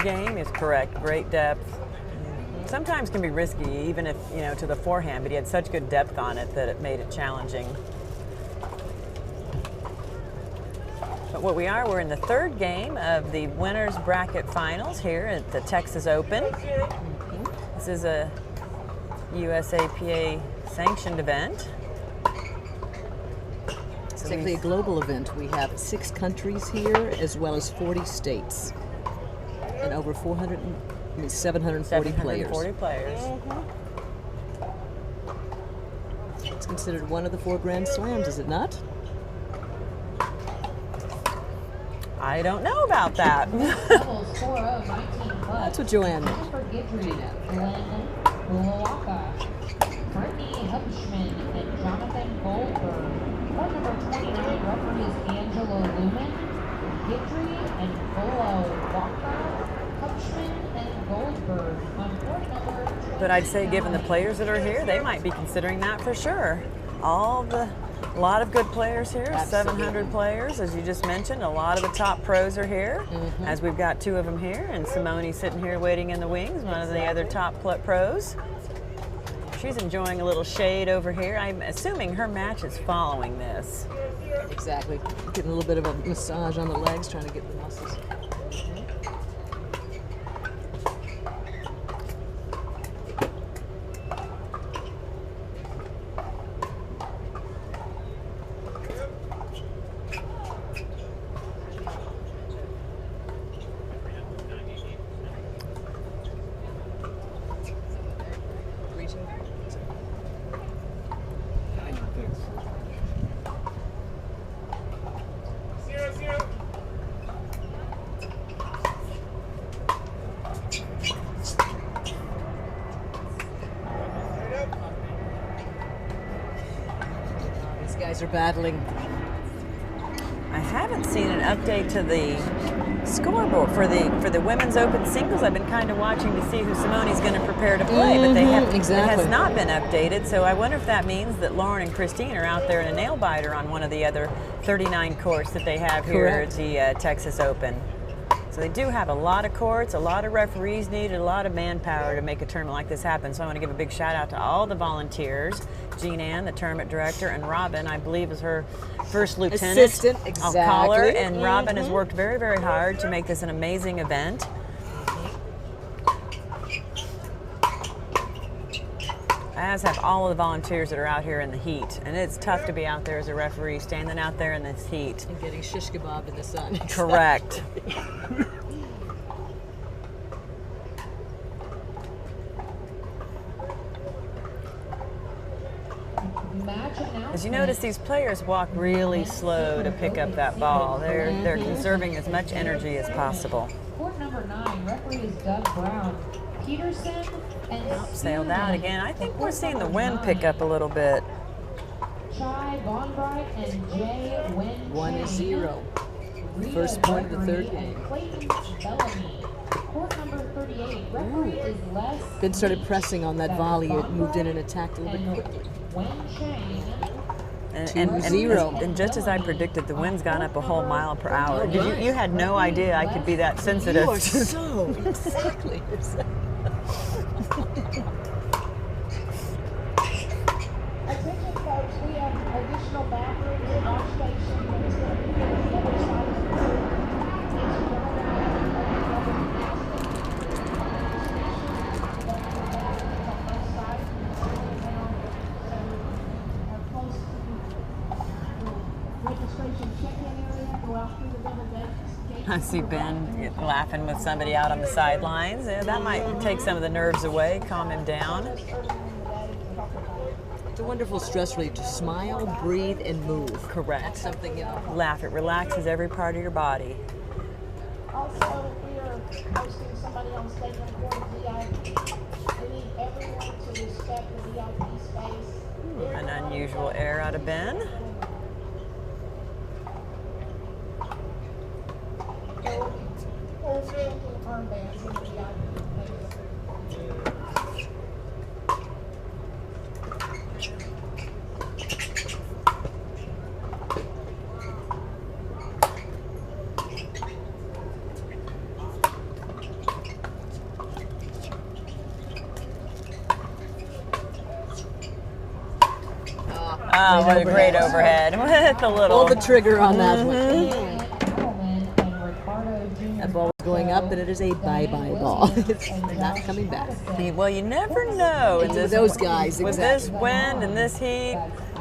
game is correct. Great depth. Sometimes can be risky, even if, you know, to the forehand, but he had such good depth on it that it made it challenging. But we're in the 3rd game of the winners bracket finals here at the Texas Open. This is a USAPA sanctioned event. It's actually a global event. We have 6 countries here, as well as 40 states, and over 740 players. 740 players. It's considered one of the 4 Grand Slams, is it not? I don't know about that. That's what Joanne meant. Brittany Hubschman and Jonathan Goldberg. Court number 29, referee is Angela Lumen. Guidry and Bolo Walker. Hubschman and Goldberg. On court number 29. But I'd say, given the players that are here, they might be considering that for sure. A lot of good players here, Absolutely. 700 players, as you just mentioned. A lot of the top pros are here, as we've got 2 of them here, and Simone's sitting here waiting in the wings, one of the other top pros. She's enjoying a little shade over here. I'm assuming her match is following this. Exactly. Getting a little bit of a massage on the legs, trying to get the muscles. Guys are battling. I haven't seen an update to the scoreboard for the women's open singles. I've been kind of watching to see who Simone's going to prepare to play, but it has not been updated. So I wonder if that means that Lauren and Christine are out there in a nail biter on one of the other 39 courts that they have here at the Texas Open. So they do have a lot of courts, a lot of referees needed, a lot of manpower to make a tournament like this happen. So I want to give a big shout out to all the volunteers. Jean Ann, the tournament director, and Robin, I believe, is her first lieutenant. Assistant, exactly. I'll call her. And Robin has worked very, very hard to make this an amazing event. As have all of the volunteers that are out here in the heat. And it's tough to be out there as a referee, standing out there in this heat. And getting shish kebabbed in the sun. Correct. As you notice, these players walk really slow to pick up that ball. They're conserving as much energy as possible. Court number 9, referee is Doug Brown. Peterson and sailed out again. I think we're seeing the wind pick up a little bit. Chai Bonbright and Jay Wen 1-0. First point of the 3rd game. Clayton Bellamy. Court number 38, referee is Les. Then started pressing on that volley. It moved in and attacked a little bit quickly. Wen Chang. And just as I predicted, the wind's gone up a whole mile per hour. You had no idea I could be that sensitive. You are so exactly. Attention folks, we have additional bathrooms in our station, but it's going to be on the other side of the room. I see Ben laughing with somebody out on the sidelines. Yeah, that might take some of the nerves away, calm him down. It's a wonderful stress relief to smile, breathe, and move. Correct. That's something, Laugh. It relaxes every part of your body. Also, we are hosting somebody on Stadium Court VIP. We need everyone to respect the VIP space. An unusual air out of Ben. Armbands in the VIP. Oh, what a great overhead with a little. Pull the trigger on that one. That ball is going up, and it is a bye-bye ball. It's not coming back. Well, you never know. With those guys, with exactly. this wind and this heat,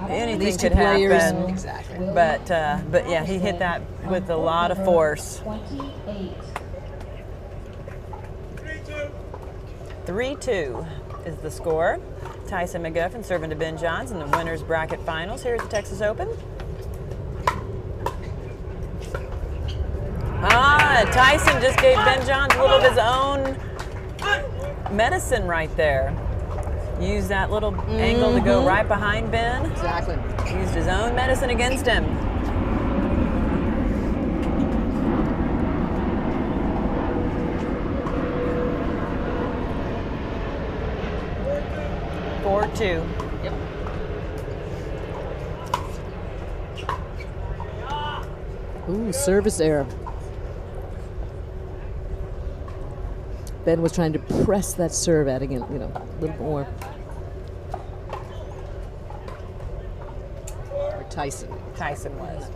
anything These two could players, happen. exactly. But yeah, he hit that with a lot of force. 28. 3-2 is the score. Tyson McGuffin serving to Ben Johns in the winners bracket finals here at the Texas Open. Tyson just gave Ben Johns a little of his own medicine right there. Used that little angle to go right behind Ben. Exactly. Used his own medicine against him. Yep. Ooh, service error. Ben was trying to press that serve out again, you know, a little more. Or Tyson. Tyson was.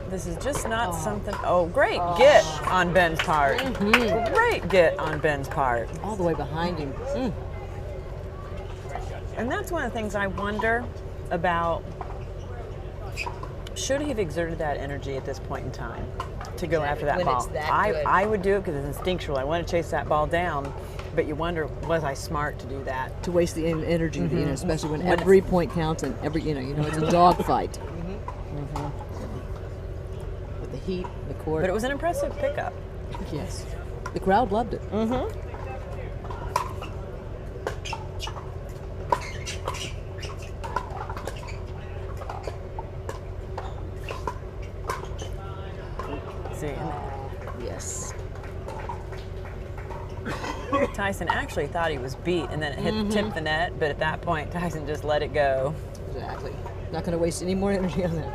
This is just not something. Oh, great get on Ben's part. Great get on Ben's part. All the way behind him. And that's one of the things I wonder about. Should he have exerted that energy at this point in time to go after that When ball? it's that good. I would do it because it's instinctual. I want to chase that ball down, but you wonder, was I smart to do that? To waste the energy, you know, especially when every point counts and every, you know, it's a dogfight. With the heat, the court. But it was an impressive pickup. Yes. The crowd loved it. Yes. Tyson actually thought he was beat, and then it tipped the net, but at that point, Tyson just let it go. Exactly. Not going to waste any more energy on that.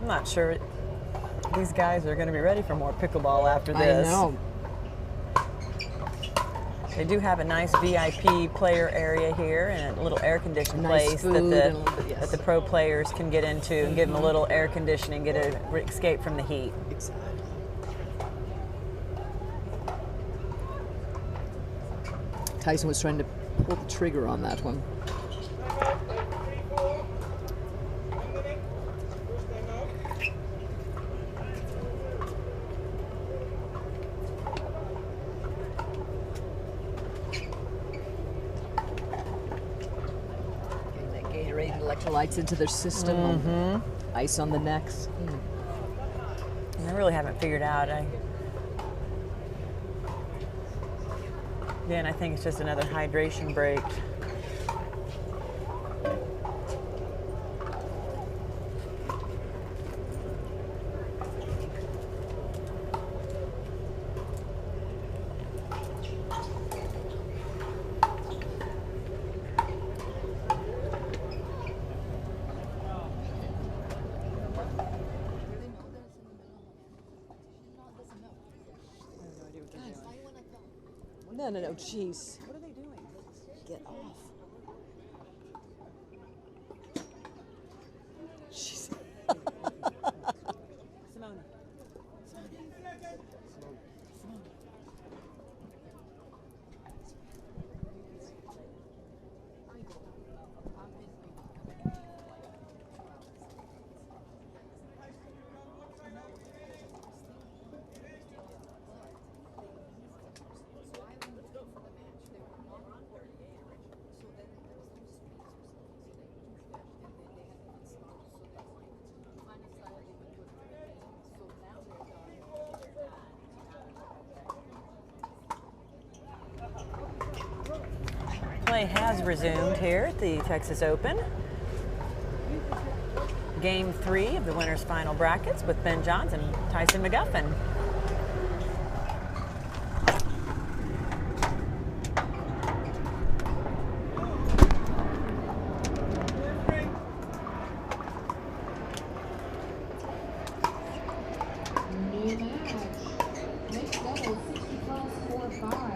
I'm not sure these guys are going to be ready for more pickleball after this. I know. They do have a nice VIP player area here and a little air-conditioned Nice place food that and a little bit, yes. that the pro players can get into and give them a little air conditioning, get an escape from the heat. Exactly. Tyson was trying to pull the trigger on that one. Getting that Gatorade and electrolytes into their system. Ice on the necks. I really haven't figured out. Again, I think it's just another hydration break. No, jeez. What are they doing? Get off. Jeez. Simona. Play has resumed here at the Texas Open. Game 3 of the winners' final brackets with Ben Johns and Tyson McGuffin. New match. Mixed doubles 60+4-5.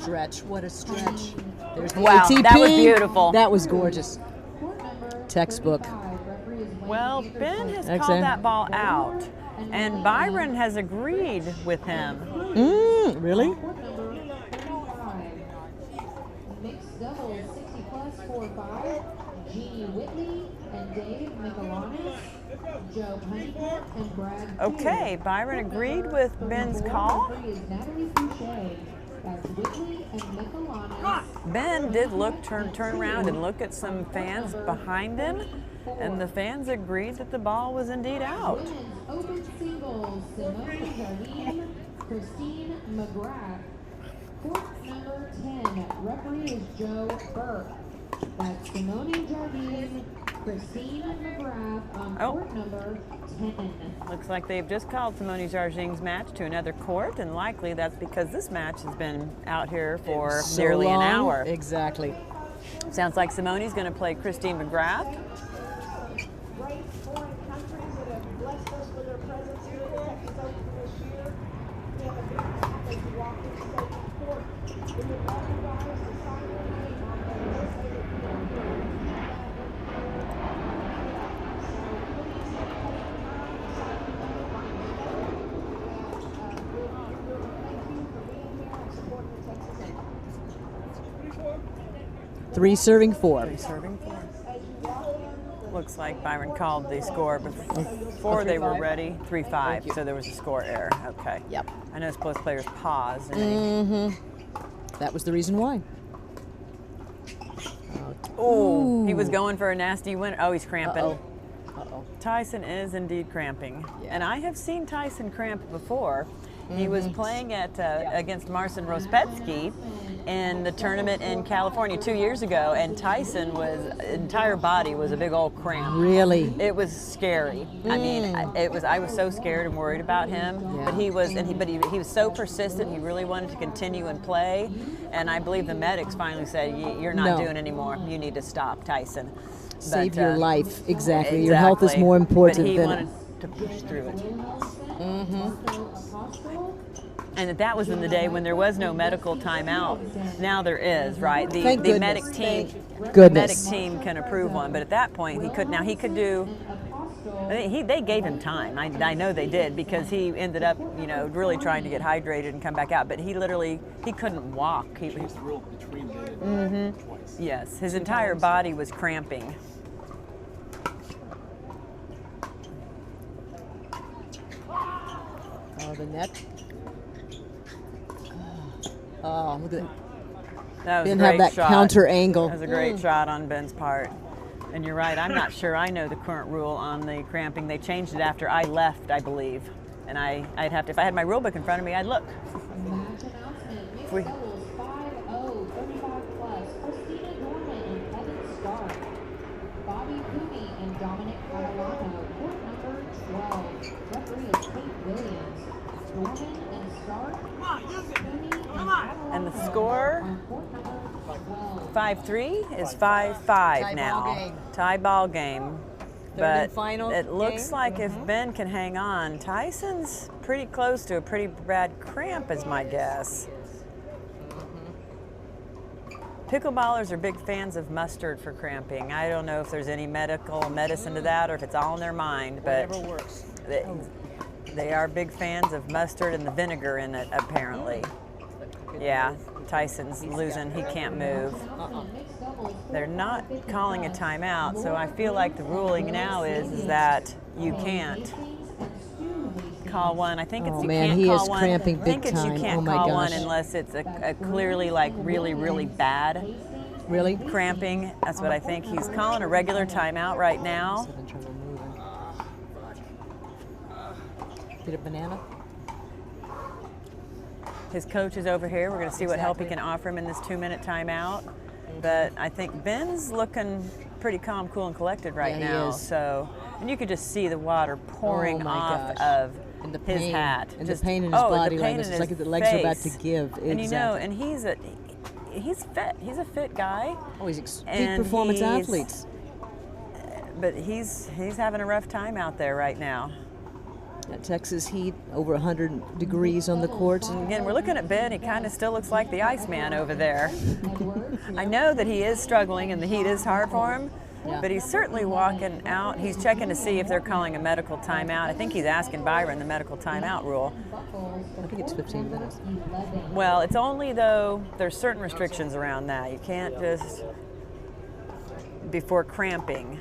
stretch. What a stretch. There's the Wow, ATP. that was beautiful. That was gorgeous. Court number Textbook. 35, referee is Wayne Well, Anderson. Ben has Excellent. called that ball out, and Byron has agreed with him. Really? Court number 35, mixed doubles 60 plus 4-5, Jeannie Whitley and Dave Michelanis, Joe Honeycutt and Brad. Okay, Byron agreed with Ben's call. Referee is Natalie Boucher. That's Whitley and Michelanis. Ben did turn around and look at some fans behind him, and the fans agreed that the ball was indeed out. Women's open singles, Simone Jardine, Christine McGrath. Court number 10, referee is Joe Burke. That's Simone Jardine, Christine McGrath on court number 10. Looks like they've just called Simone Jardine's match to another court, and likely that's because this match has been out here for So nearly long. an hour. Exactly. Sounds like Simone's going to play Christine McGrath. Great foreign countries that have blessed us with their presence here at the Texas Open this year. We have a big package to walk into state court. We would love you guys to sign your name on the list that we are here. So please take the time to sign your name on the list. Thank you for being here and supporting the Texas Open. 3 serving 4. Serving four. Looks like Byron called the score before they were ready. 3-5, so there was a score error. Okay. Yep. I noticed both players paused. And That was the reason why. oh, he was going for a nasty win. Oh, he's cramping. Uh-oh. Tyson is indeed cramping. Yeah. And I have seen Tyson cramp before. He was playing at against Marcin Rospetsky in the tournament in California 2 years ago, and Tyson entire body was a big old cramp. Really? It was scary. I mean, I was so scared and worried about him, but he was so persistent. He really wanted to continue and play, and I believe the medics finally said, "You're not doing anymore. You need to stop, Tyson." Save But, your life. Exactly. Your health is more important but he than wanted to push through it. And that was in the day when there was no medical timeout. Now there is, right? The Thank the goodness. medic team, Goodness. medic team can approve one, but at that point he could. Now he could do. They gave him time. I know they did, because he ended up, really trying to get hydrated and come back out. But he couldn't walk. Yes, his entire body was cramping. Oh, the net. Oh, look at that. That was Didn't a have great that shot. counter angle. That was a great shot on Ben's part. And you're right, I'm not sure I know the current rule on the cramping. They changed it after I left, I believe. And I'd have to, if I had my rule book in front of me, I'd look. Match announcement, mixed We- doubles 5-0, 35 plus, Christina Dorman and Kevin Stark, Bobby Cooney and Dominic Catalano, court number 12. Referee is Kate Williams, Dorman and Stark, Cooney and Catalano. And the score? On court number 12. 5-3 is 5-5 Tie now. ball game. Tie ball game. Third and But final it looks game. like if Ben can hang on, Tyson's pretty close to a pretty bad cramp, is my guess. Pickleballers are big fans of mustard for cramping. I don't know if there's any medicine to that, or if it's all in their mind, but Whatever works. they are big fans of mustard and the vinegar in it, apparently. Yeah, Tyson's losing. He can't move. Mixed doubles, They're not calling a timeout, so I feel like the ruling now is that you can't call one. I think it's Oh, you man, can't he call is one. cramping I think big it's you time. can't Oh, my call one gosh. unless it's a clearly like really bad Really? cramping. That's what I think. He's calling a regular timeout right now. Having trouble moving. Get a banana? His coach is over here. We're going to see what help he can offer him in this 2-minute timeout. But I think Ben's looking pretty calm, cool, and collected right Yeah, he now. is. So, and you could just see the water pouring Oh, my off gosh. of And the his pain. hat. And Just- the pain in his the body pain language. in It's like his the legs are about face. to give. And Exactly. and he's fit. He's a fit guy. Oh, he's peak and performance he's- athletes. But he's having a rough time out there right now. That Texas heat, over 100 degrees on the court. And again, we're looking at Ben. He kind of still looks like the Iceman over there. I know that he is struggling and the heat is hard for him, but he's certainly walking out. He's checking to see if they're calling a medical timeout. I think he's asking Byron the medical timeout rule. I think it's 15 minutes. Well, it's only though there's certain restrictions around that. You can't just before cramping.